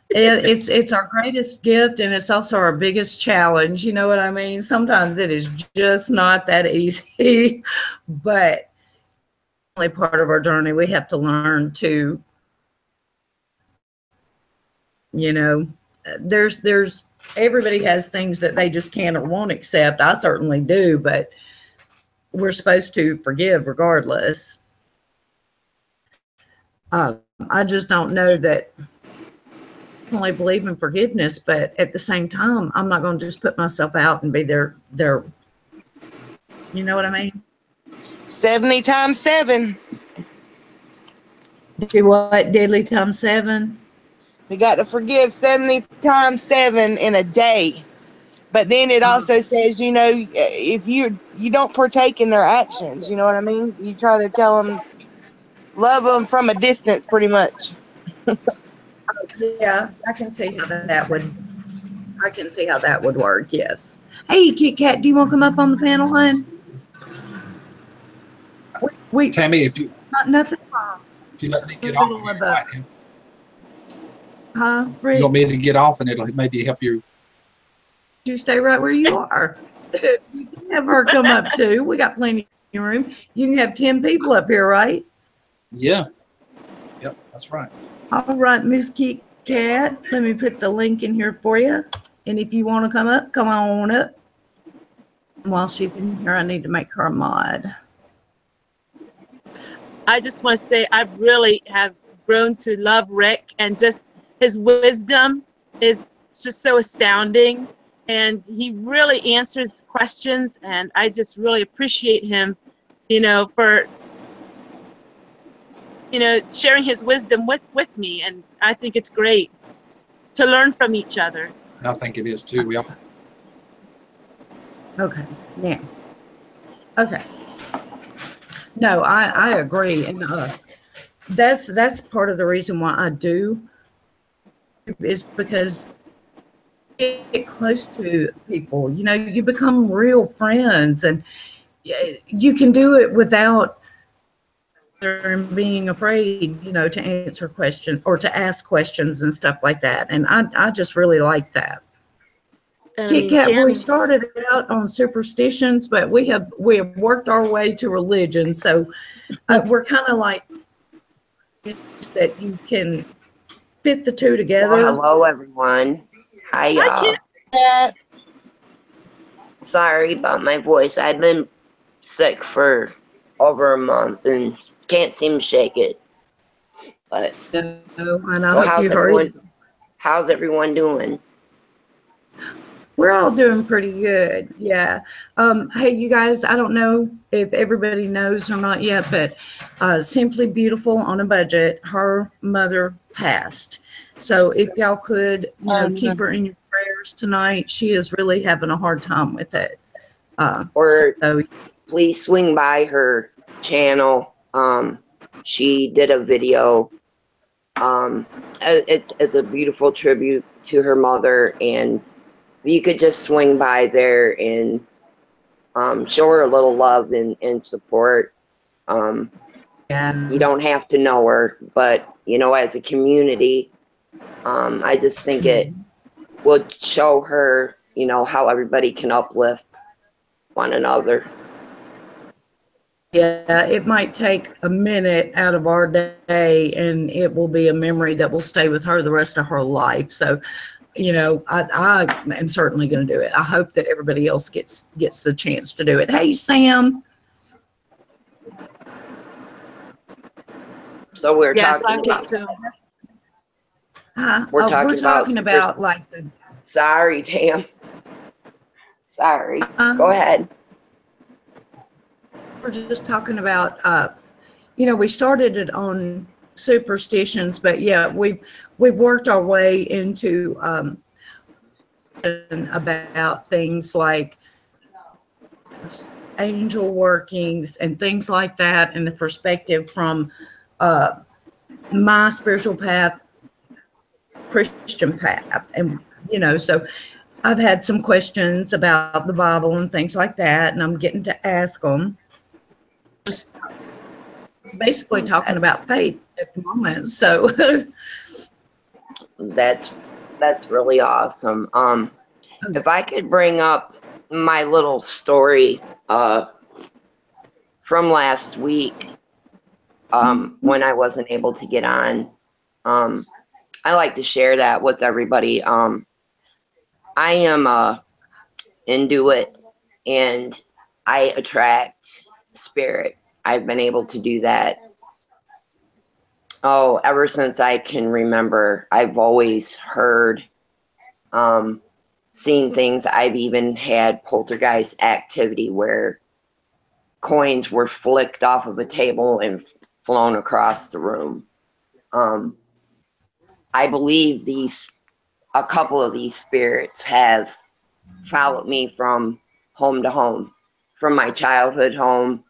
S6: It's our greatest gift, and it's also our biggest challenge. You know what I mean? Sometimes it is just not that easy, but only part of our journey. We have to learn to, you know, there's everybody has things that they just can't or won't accept. I certainly do, but we're supposed to forgive regardless. I just don't know that I definitely believe in forgiveness, but at the same time, I'm not going to just put myself out and be their, you know what I mean?
S4: 70 times 7.
S6: Do what? Deadly times 7?
S4: We got to forgive 70 times 7 in a day. But then it also says, you know, if you don't partake in their actions, you know what I mean? You try to tell them, love them from a distance, pretty much.
S6: Yeah, I can see how that would work. Yes. Hey, Kit Kat, do you want to come up on the panel, hon? Wait,
S2: Tammy, if you
S6: nothing.
S2: If you let me get off,
S6: Fred?
S2: You want me to get off, and it'll maybe help you.
S6: You stay right where you are. You can have her come up too. We got plenty of room. You can have 10 people up here, right?
S2: Yeah. Yep, that's right.
S6: All right, Miss Kit Kat. Let me put the link in here for you. And if you want to come up, come on up. While she's in here, I need to make her a mod.
S3: I just want to say I really have grown to love Rick, and just his wisdom is just so astounding. And he really answers questions, and I just really appreciate him, you know, for, you know, sharing his wisdom with me. And I think it's great to learn from each other.
S2: I think it is too. We all.
S6: Okay, now. Okay. No, I agree. And that's part of the reason why I do, is because you get close to people, you know, you become real friends, and you can do it without being afraid, you know, to answer questions or to ask questions and stuff like that. And I just really like that. Kit Kat, we started out on superstitions, but we have worked our way to religion. So we're kind of like that you can fit the two together.
S7: Well, hello, everyone. Hi, y'all. Sorry about my voice. I've been sick for over a month and can't seem to shake it. But so how's everyone doing?
S6: We're all doing pretty good. Yeah. Hey, you guys, I don't know if everybody knows or not yet, but Simply Beautiful on a Budget, her mother passed. So if y'all could, you know, keep her in your prayers tonight. She is really having a hard time with it.
S7: Please swing by her channel. She did a video. It's a beautiful tribute to her mother, and you could just swing by there and show her a little love and support. You don't have to know her, but, you know, as a community, I just think it would show her, you know, how everybody can uplift one another.
S6: it might take a minute out of our day, and it will be a memory that will stay with her the rest of her life. So, you know, I am certainly going to do it. I hope that everybody else gets the chance to do it. Hey, Sam.
S7: So we're
S3: Yes,
S7: talking
S3: I
S7: about.
S3: would too.
S7: We're talking
S6: about like the.
S7: Sorry, Tam. Sorry.
S6: Uh-huh.
S7: Go ahead.
S6: We're just talking about, you know, we started it on superstitions, but yeah, we've worked our way into about things like angel workings and things like that, and the perspective from my spiritual path, Christian path, and you know, so I've had some questions about the Bible and things like that, and I'm getting to ask them. Just basically talking about faith at the moment. So
S7: that's really awesome. If I could bring up my little story from last week, when I wasn't able to get on, I like to share that with everybody. I am Inuit, and I attract spirit. I've been able to do that. Oh, ever since I can remember. I've always heard, seen things. I've even had poltergeist activity where coins were flicked off of a table and flown across the room. I believe a couple of these spirits have followed me from home to home, from my childhood home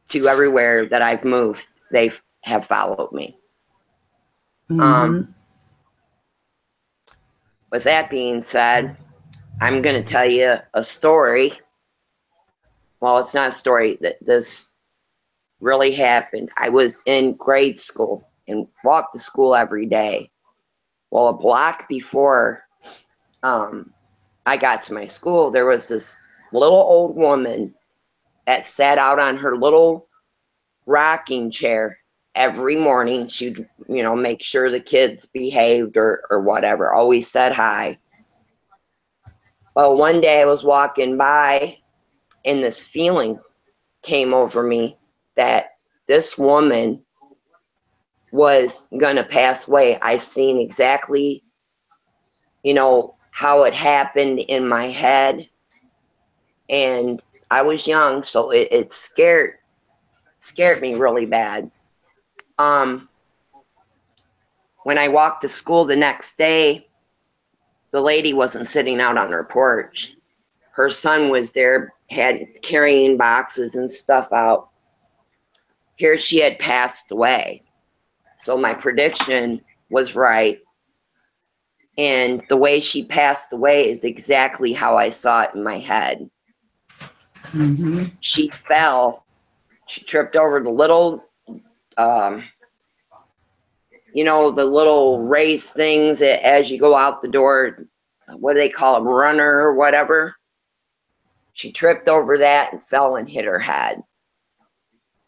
S7: to everywhere that I've moved. They have followed me. With that being said, I'm going to tell you a story. Well, it's not a story. That this really happened. I was in grade school and walked to school every day. Well, a block before I got to my school, there was this little old woman that sat out on her little rocking chair every morning. She'd, you know, make sure the kids behaved or whatever, always said hi. Well, one day I was walking by and this feeling came over me that this woman was going to pass away. I seen exactly, you know, how it happened in my head. And I was young, so it scared me really bad. When I walked to school the next day, the lady wasn't sitting out on her porch. Her son was there, carrying boxes and stuff out. Here she had passed away. So my prediction was right. And the way she passed away is exactly how I saw it in my head. She fell. She tripped over the little, you know, the little raised things that as you go out the door, what do they call them, runner or whatever? She tripped over that and fell and hit her head.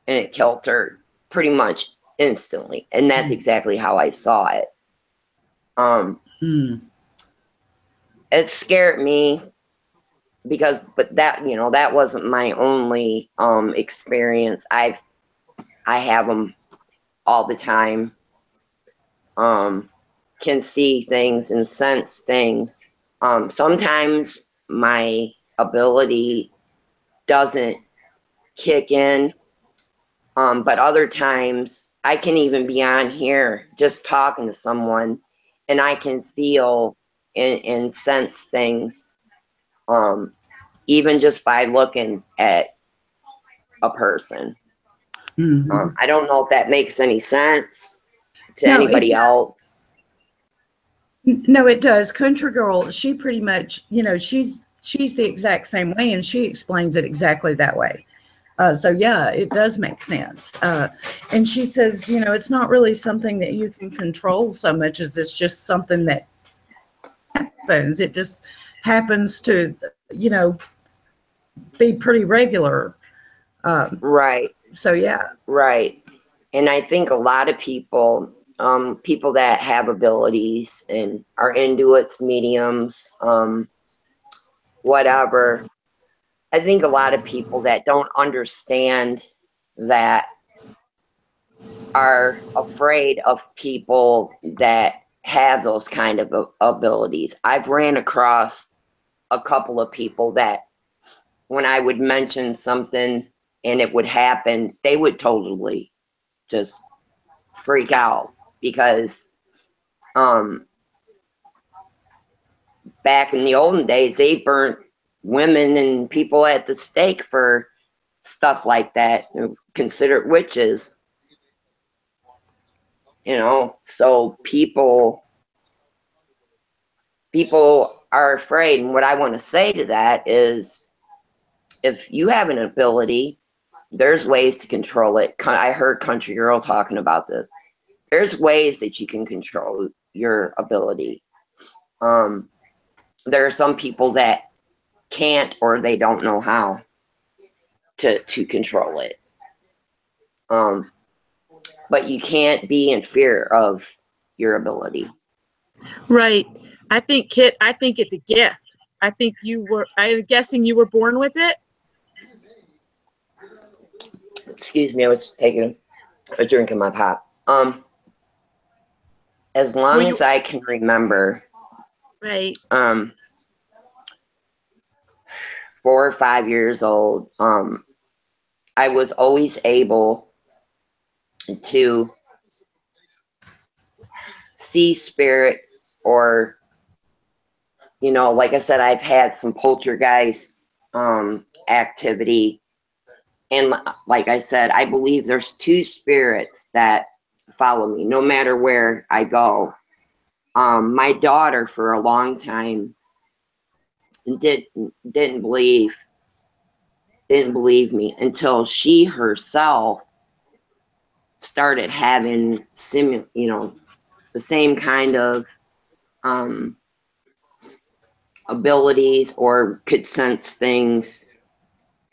S7: And it killed her pretty much instantly. And that's exactly how I saw it. It scared me but that, you know, that wasn't my only experience. I have them all the time. Can see things and sense things. Sometimes my ability doesn't kick in, but other times I can even be on here just talking to someone and I can feel and sense things, even just by looking at a person. I don't know if that makes any sense to anybody else.
S6: No, it does. Country Girl, she pretty much, you know, she's the exact same way, and she explains it exactly that way. So yeah, it does make sense. And she says, you know, it's not really something that you can control so much as it's just something that happens. It just happens to, you know, be pretty regular.
S7: Right.
S6: So yeah.
S7: Right. And I think a lot of people, people that have abilities and are induits, mediums, whatever, I think a lot of people that don't understand that are afraid of people that have those kind of abilities. I've ran across a couple of people that when I would mention something and it would happen, they would totally just freak out because back in the olden days, they burnt women and people at the stake for stuff like that, considered witches. You know, so people are afraid. And what I want to say to that is, if you have an ability, there's ways to control it. I heard Country Girl talking about this. There's ways that you can control your ability. There are some people that can't, or they don't know how to control it. But you can't be in fear of your ability.
S3: Right. I think, Kit, I think it's a gift. I think I'm guessing you were born with it.
S7: Excuse me, I was taking a drink of my pop. As long as I can remember,
S3: right.
S7: 4 or 5 years old, I was always able to see spirit, or, you know, like I said, I've had some poltergeist activity. And like I said, I believe there's 2 spirits that follow me no matter where I go. My daughter, for a long time, didn't believe me until she herself started having the same kind of abilities, or could sense things.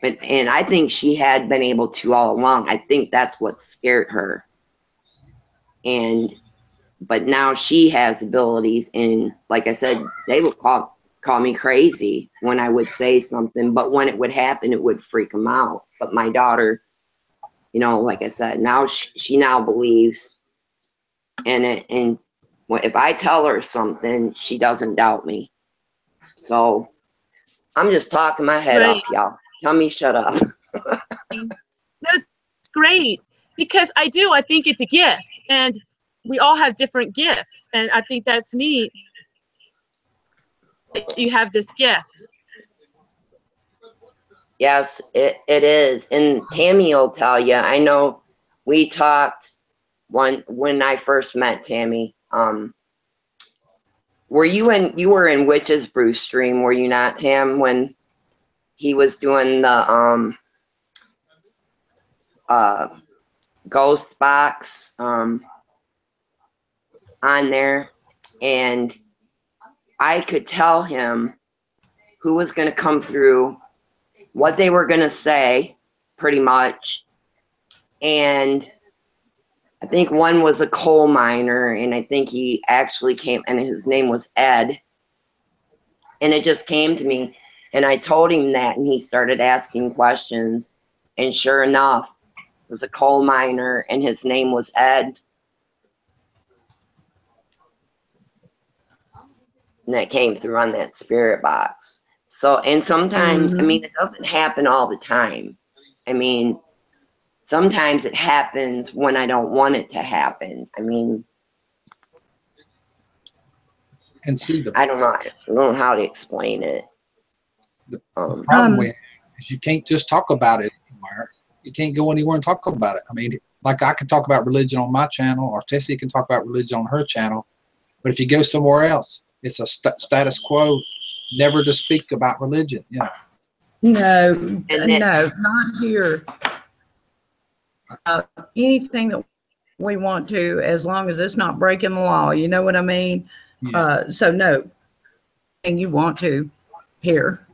S7: And I think she had been able to all along. I think that's what scared her. But now she has abilities, and like I said, they would call me crazy when I would say something, but when it would happen, it would freak them out. But my daughter, you know, like I said, now she now believes, and if I tell her something, she doesn't doubt me. So I'm just talking my head off, y'all. Tell me shut up.
S3: That's great, because I think it's a gift, and we all have different gifts, and I think that's neat. You have this gift.
S7: Yes, it is. And Tammy will tell you, I know we talked when I first met Tammy. You were in Witch's Brew Stream, were you not, Tam, when he was doing the ghost box on there, and I could tell him who was going to come through, what they were going to say, pretty much. And I think one was a coal miner, and I think he actually came, and his name was Ed. And it just came to me, and I told him that, and he started asking questions. And sure enough, it was a coal miner, and his name was Ed. And that came through on that spirit box. So, and sometimes, I mean, it doesn't happen all the time. I mean, sometimes it happens when I don't want it to happen. I mean,
S2: and see
S7: I don't know how to explain it.
S2: The problem with it is you can't just talk about it anywhere. You can't go anywhere and talk about it. I mean, like I can talk about religion on my channel, or Tessie can talk about religion on her channel. But if you go somewhere else, it's a status quo, never to speak about religion, you know.
S6: No, not here. Anything that we want to, as long as it's not breaking the law, you know what I mean? Yeah. So no, and you want to here.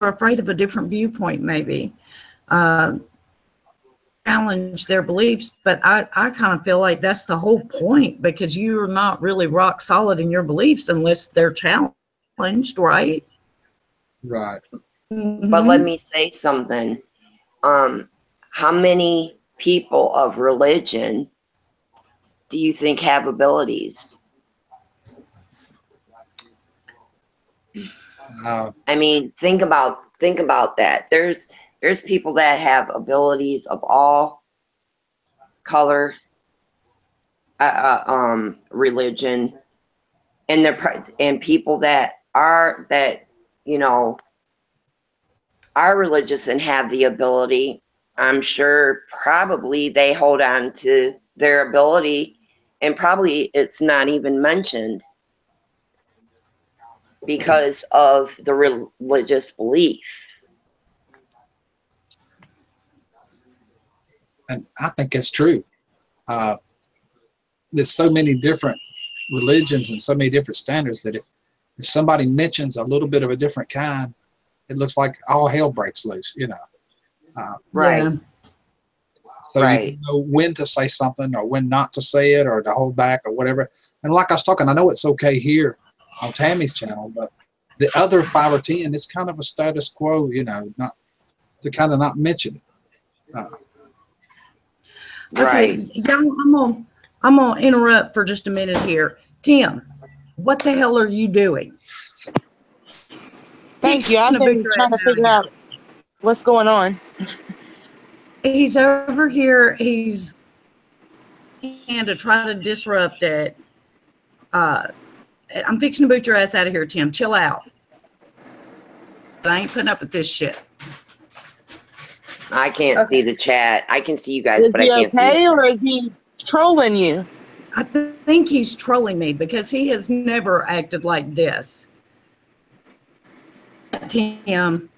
S6: afraid of a different viewpoint, maybe. Challenge their beliefs, but I kind of feel like that's the whole point, because you're not really rock solid in your beliefs unless they're challenged, right?
S2: Right.
S6: Mm-hmm.
S7: But let me say something. How many people of religion do you think have abilities? I mean, think about that. There's people that have abilities of all color, religion, and people that are religious and have the ability. I'm sure probably they hold on to their ability, and probably it's not even mentioned because of the religious belief.
S2: And I think it's true. There's so many different religions and so many different standards that if somebody mentions a little bit of a different kind, it looks like all hell breaks loose,
S7: Right.
S6: Yeah.
S2: So
S7: Right.
S2: you know when to say something or when not to say it or to hold back or whatever. And like I was talking, I know it's okay here on Tammy's channel, but the other 5 or 10, it's kind of a status quo, not to kind of not mention it.
S7: Right.
S6: Okay, y'all, I'm gonna interrupt for just a minute here. Tim, what the hell are you doing?
S4: Thank you. I've been trying to figure out what's going on.
S6: He's over here. He's trying to try to disrupt it. I'm fixing to boot your ass out of here, Tim. Chill out. But I ain't putting up with this shit.
S7: I can't see the chat. I can see you guys, but I can't see.
S4: Is he okay, or is he trolling you?
S6: I think he's trolling me because he has never acted like this. Tim.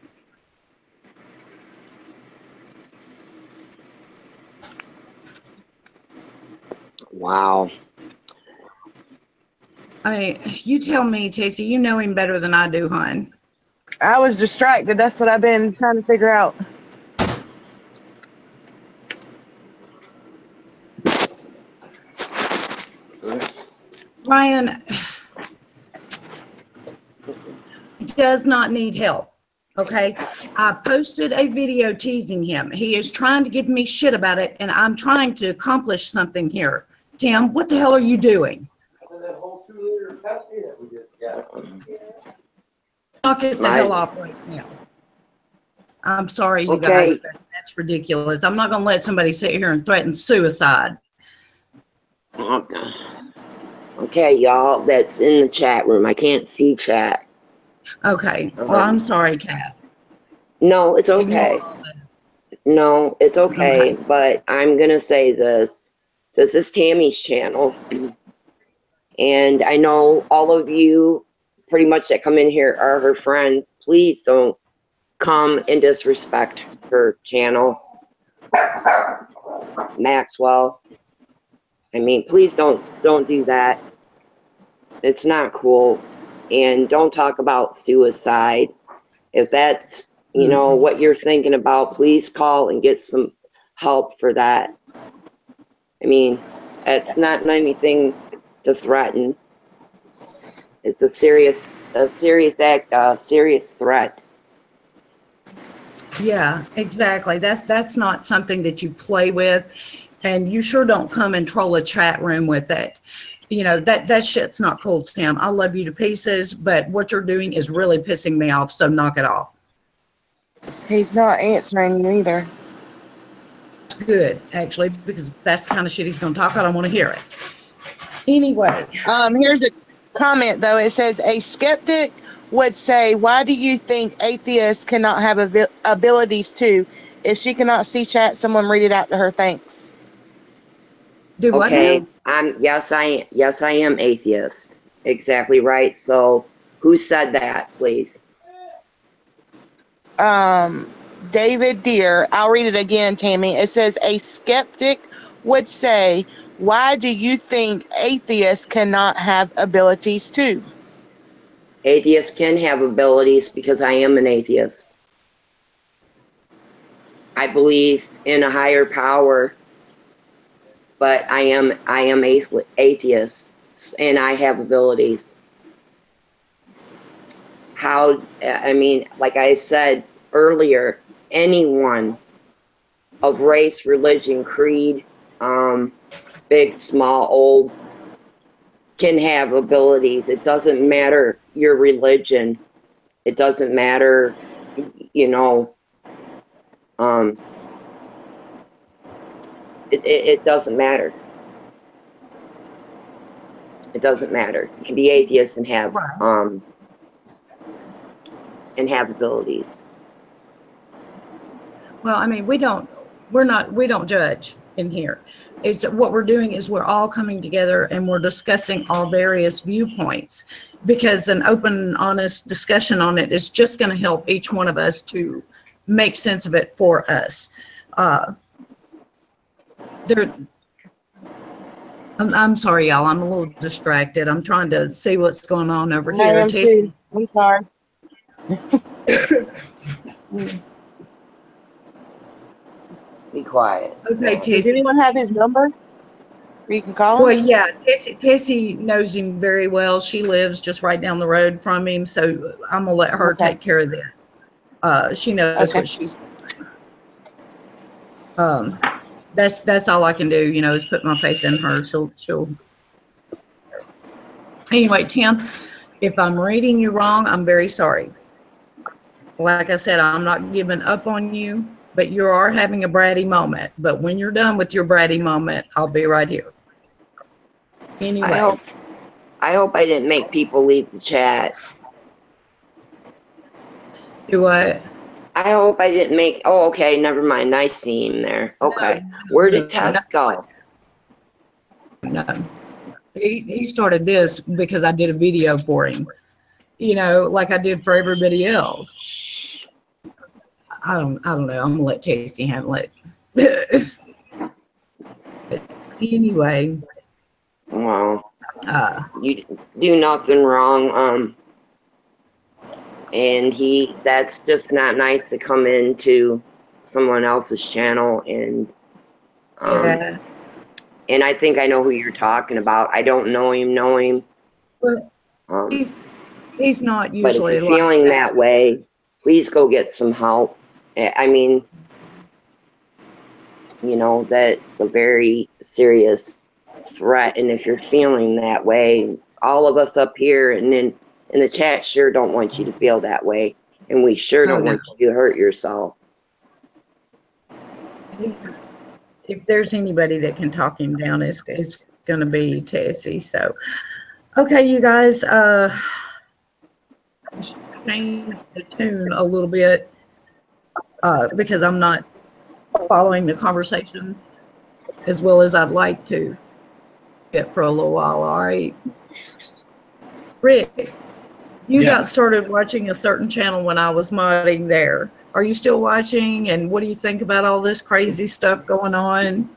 S7: Wow.
S6: I mean, you tell me, Tacey, you know him better than I do, hon.
S4: I was distracted. That's what I've been trying to figure out.
S6: Ryan does not need help. Okay. I posted a video teasing him. He is trying to give me shit about it, and I'm trying to accomplish something here. Tim, what the hell are you doing? Knock it the hell off right now. I'm sorry, you guys, but that's ridiculous. I'm not going to let somebody sit here and threaten suicide.
S7: Okay, y'all, that's in the chat room. I can't see chat.
S6: Okay. Well, I'm sorry, Kat.
S7: No, it's okay. No, it's okay. But I'm going to say this. This is Tammy's channel. And I know all of you pretty much that come in here are her friends. Please don't come and disrespect her channel. Maxwell. I mean, please don't do that. It's not cool. And don't talk about suicide. If that's, what you're thinking about, please call and get some help for that. I mean, it's not anything to threaten. It's a serious act, a serious threat.
S6: Yeah, exactly. That's not something that you play with, and you sure don't come and troll a chat room with it. That shit's not cool, Tim. I love you to pieces, but what you're doing is really pissing me off, so knock it off.
S4: He's not answering you either.
S6: Good, actually, because that's the kind of shit he's going to talk. I don't want to hear it. Anyway.
S4: Here's a comment, though. It says, a skeptic would say, why do you think atheists cannot have abilities too? If she cannot see chat, someone read it out to her. Thanks.
S6: Do what?
S7: Okay, yes, I am atheist. Exactly right. So who said that, please?
S4: David Deere. I'll read it again, Tammy. It says, a skeptic would say, why do you think atheists cannot have abilities too?
S7: Atheists can have abilities because I am an atheist. I believe in a higher power, but I am atheist, and I have abilities. How, I mean, like I said earlier, anyone of race, religion, creed, big, small, old, can have abilities. It doesn't matter your religion. It doesn't matter, you know, it doesn't matter. It doesn't matter. You can be atheist and have abilities.
S6: Well, I mean, we don't judge in here. It's what we're doing is we're all coming together and we're discussing all various viewpoints, because an open, honest discussion on it is just going to help each one of us to make sense of it for us. I'm sorry, y'all. I'm a little distracted. I'm trying to see what's going on over here.
S4: I am too. I'm sorry.
S7: Be quiet.
S6: Okay,
S4: Does
S6: Tessie.
S4: anyone have his number? You can call him?
S6: Well, yeah, Tessie knows him very well. She lives just right down the road from him, so I'm gonna let her take care of that. She knows what she's doing. That's all I can do, you know, is put my faith in her. She'll. Anyway, Tim, if I'm reading you wrong, I'm very sorry. Like I said, I'm not giving up on you, but you are having a bratty moment. But when you're done with your bratty moment, I'll be right here. Anyway.
S7: I hope I didn't make people leave the chat.
S6: Do what?
S7: I hope I didn't make, oh, okay, never mind. I see him there. Okay. Where did Tess go?
S6: No. He started this because I did a video for him, you know, like I did for everybody else. I don't know. I'm gonna let Tasty handle it. But anyway.
S7: Well, you do nothing wrong. And that's just not nice to come into someone else's channel and and I think I know who you're talking about. I don't know him.
S6: Well, he's not usually.
S7: But if you're feeling that way, please go get some help. I mean, you know, that's a very serious threat. And if you're feeling that way, all of us up here and then in the chat sure don't want you to feel that way. And we sure don't want you to hurt yourself.
S6: If there's anybody that can talk him down, it's going to be Tessie. So, okay, you guys, change the tune a little bit because I'm not following the conversation as well as I'd like to get for a little while. All right, Rick, you got started watching a certain channel when I was modding there. Are you still watching? And what do you think about all this crazy stuff going on?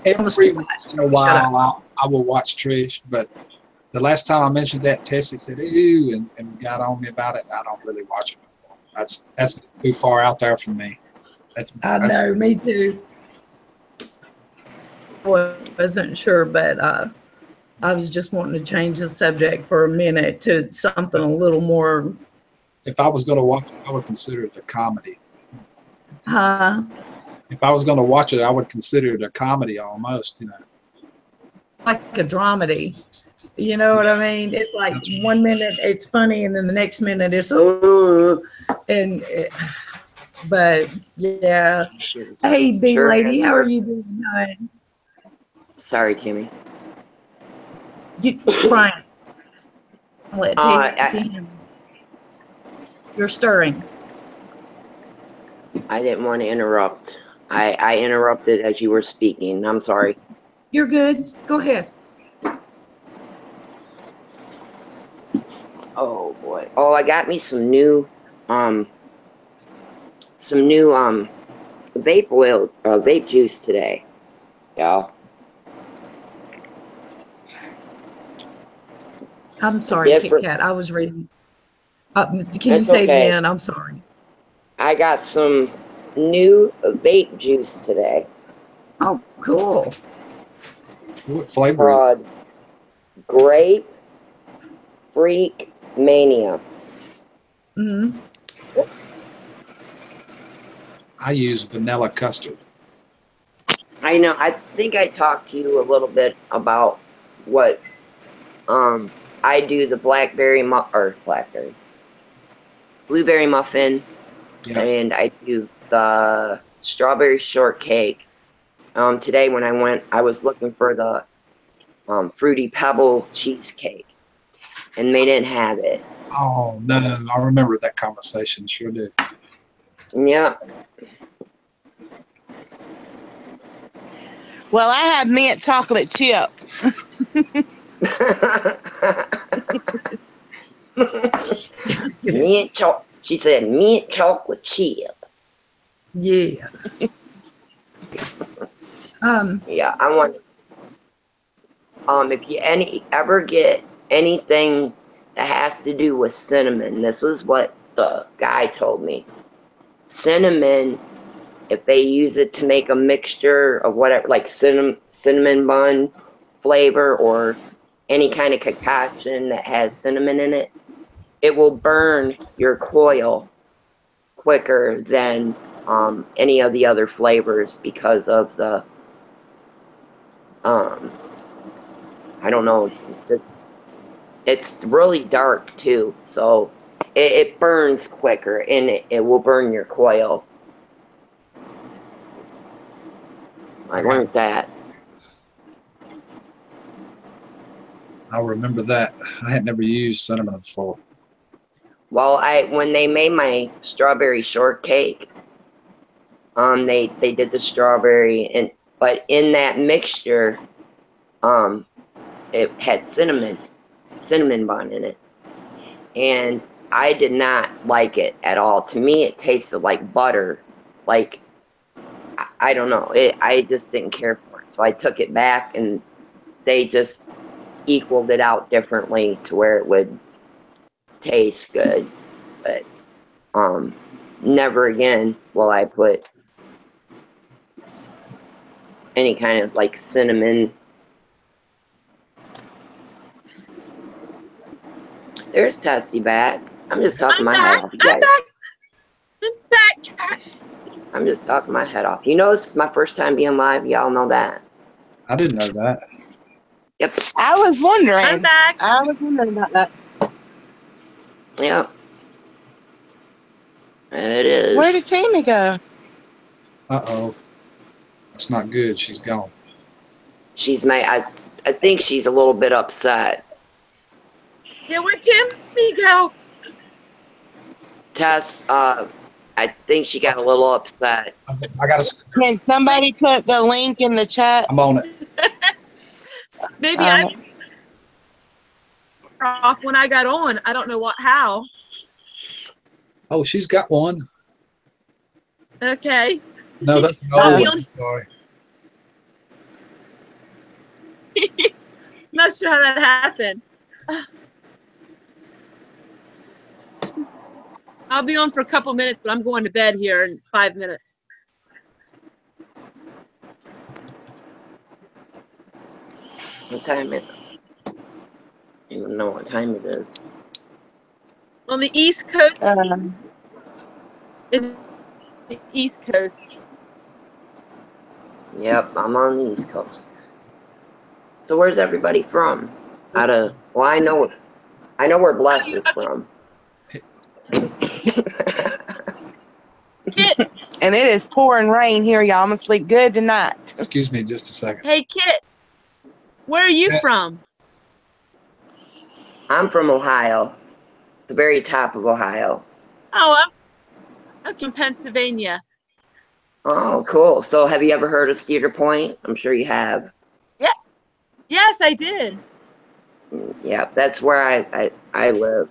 S2: Every once in a while, I will watch Trish, but the last time I mentioned that, Tessie said, ew, and got on me about it. I don't really watch it anymore. That's too far out there for me.
S6: I know, me too. I wasn't sure, but I was just wanting to change the subject for a minute to something a little more.
S2: If I was going to watch it, I would consider it a comedy.
S6: Huh?
S2: If I was going to watch it, I would consider it a comedy almost, you know.
S6: Like a dramedy. You know what I mean? It's like 1 minute it's funny and then the next minute it's but yeah. Hey, B lady, how are you doing?
S7: Sorry, Tammy.
S6: Brian. Let see him. You're stirring.
S7: I didn't want to interrupt. I interrupted as you were speaking. I'm sorry.
S6: You're good. Go ahead.
S7: Oh boy. Oh, I got me some new vape oil, vape juice today. Y'all.
S6: I'm sorry, Kit Kat. I was reading. Can you say it again? I'm sorry.
S7: I got some new vape juice today.
S6: Oh, cool.
S2: What flavor is it?
S7: Called Grape Freak Mania.
S6: Mm-hmm.
S7: I
S2: use vanilla custard.
S7: I know. I think I talked to you a little bit about what I do, the blueberry muffin,
S2: Yeah.
S7: and I do the strawberry shortcake. Today when I went, I was looking for the fruity pebble cheesecake, and they didn't have it.
S2: Oh,
S7: So,
S2: no, I remember that conversation. Sure do.
S7: yeah.
S4: Well, I have mint chocolate chip.
S7: She said mint chocolate chip.
S6: Yeah.
S7: Yeah, I want. If you ever get anything that has to do with cinnamon, this is what the guy told me. Cinnamon, if they use it to make a mixture of whatever, like cinnamon bun flavor or any kind of concoction that has cinnamon in it, it will burn your coil quicker than any of the other flavors because of the I don't know, just it's really dark too, so it burns quicker and it will burn your coil. I learned that.
S2: I remember that. I had never used cinnamon before.
S7: Well, when they made my strawberry shortcake, they did the strawberry but in that mixture, it had cinnamon bun in it, and I did not like it at all. To me, it tasted like butter. Like I don't know. I just didn't care for it, so I took it back, and they just equaled it out differently to where it would taste good. But never again will I put any kind of like cinnamon. There's Tessie back. I'm just talking my head off.
S3: I'm back.
S7: I'm just talking my head off. You know, this is my first time being live. Y'all know that.
S2: I didn't know that.
S7: Yep.
S4: I was wondering.
S3: I'm back.
S4: I was wondering about that.
S7: Yep. And it is.
S4: Where did Tammy go?
S2: Uh-oh. That's not good. She's gone.
S7: She's I think she's a little bit upset.
S3: Yeah, where'd Tammy go?
S7: Tess, I think she got a little upset.
S2: I got to.
S4: Can somebody put the link in the chat?
S2: I'm on it.
S3: Maybe I off when I got on. I don't know how.
S2: Oh, she's got one.
S3: Okay.
S2: No, that's the old one. Sorry.
S3: Not sure how that happened. I'll be on for a couple minutes, but I'm going to bed here in 5 minutes.
S7: What time is it? I don't even know what time it is.
S3: On the East Coast. In the East Coast.
S7: Yep, I'm on the East Coast. So where's everybody from? Well, I know where Bless is from.
S3: Kit.
S4: And it is pouring rain here, y'all. I'm gonna sleep good tonight.
S2: Excuse me just a second.
S3: Hey, Kit. Where are you from?
S7: I'm from Ohio. The very top of Ohio.
S3: Oh, I'm from Pennsylvania.
S7: Oh, cool. So have you ever heard of Cedar Point? I'm sure you have.
S3: Yeah. Yes, I did.
S7: Yeah, that's where I live.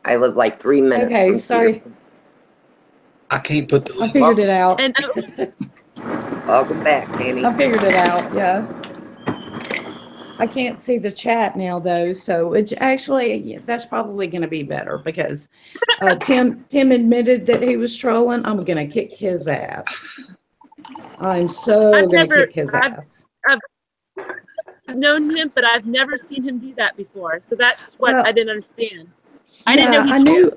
S7: I live like 3 minutes from Cedar Point.
S2: I can't put the
S8: I figured it out.
S3: And
S7: welcome back, Tammy.
S8: I figured it out, yeah.
S6: I can't see the chat now though, so it's actually, yeah, that's probably going to be better because Tim admitted that he was trolling. I'm going to kick his ass. I'm so going to kick his ass.
S3: I've known him, but I've never seen him do that before. So that's what I didn't understand. I didn't know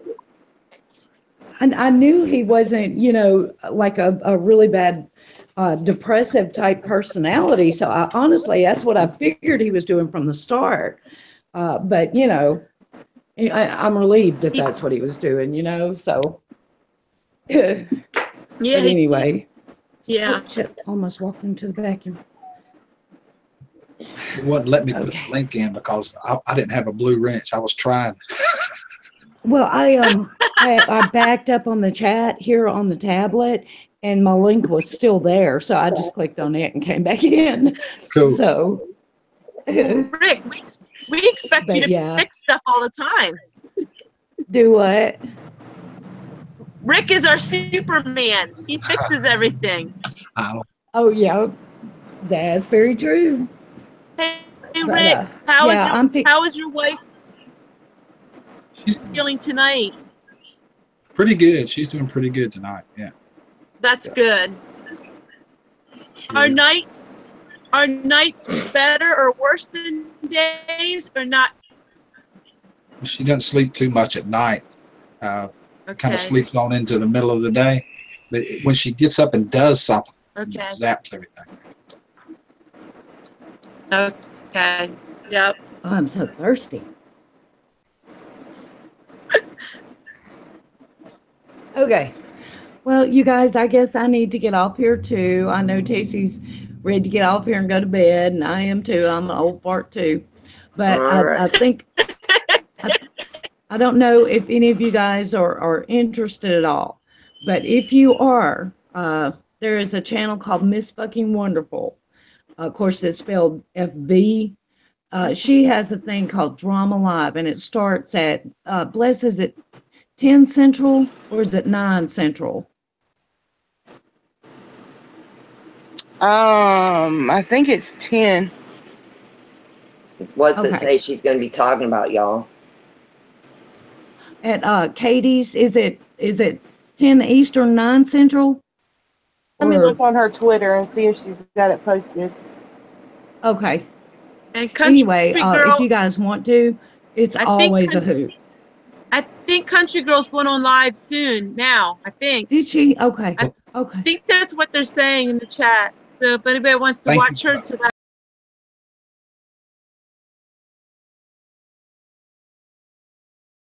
S6: I knew he wasn't, you know, like a really bad depressive type personality. So I honestly, that's what I figured he was doing from the start. But you know, I'm relieved that that's what he was doing, you know, so. Yeah. But anyway.
S3: Yeah.
S6: Oh, shit, almost walked into the vacuum.
S2: It wouldn't let me put the link in because I didn't have a blue wrench. I was trying.
S6: Well, I backed up on the chat here on the tablet, and my link was still there, so I just clicked on it and came back in.
S2: Cool.
S6: So,
S3: Rick, we expect you to fix stuff all the time.
S6: Do what?
S3: Rick is our Superman. He fixes everything.
S6: Oh yeah, that's very true.
S3: Hey Rick, how is your wife feeling tonight?
S2: Pretty good. She's doing pretty good tonight. Yeah.
S3: That's good. Are nights better or worse than days or not?
S2: She doesn't sleep too much at night. Kind of sleeps on into the middle of the day. But when she gets up and does something, zaps everything.
S3: Okay. Yep.
S6: Oh, I'm so thirsty. Okay. Well, you guys, I guess I need to get off here too. I know Tacey's ready to get off here and go to bed, and I am too. I'm an old fart too. But I think, I don't know if any of you guys are interested at all. But if you are, there is a channel called Miss Fucking Wonderful. Of course, it's spelled FV. She has a thing called Drama Live, and it starts at, Bless, is it 10 Central or is it 9 Central?
S4: I think it's 10.
S7: What's it say she's going to be talking about, y'all?
S6: At Katie's, is it 10 Eastern, 9 Central?
S4: Let me look on her Twitter and see if she's got it posted.
S6: Okay.
S3: And
S6: anyway, if you guys want to, it's always a hoot.
S3: I think Country Girl's going on live soon now, I think.
S6: Did she? Okay.
S3: I think that's what they're saying in the chat. So if anybody wants to watch her tonight.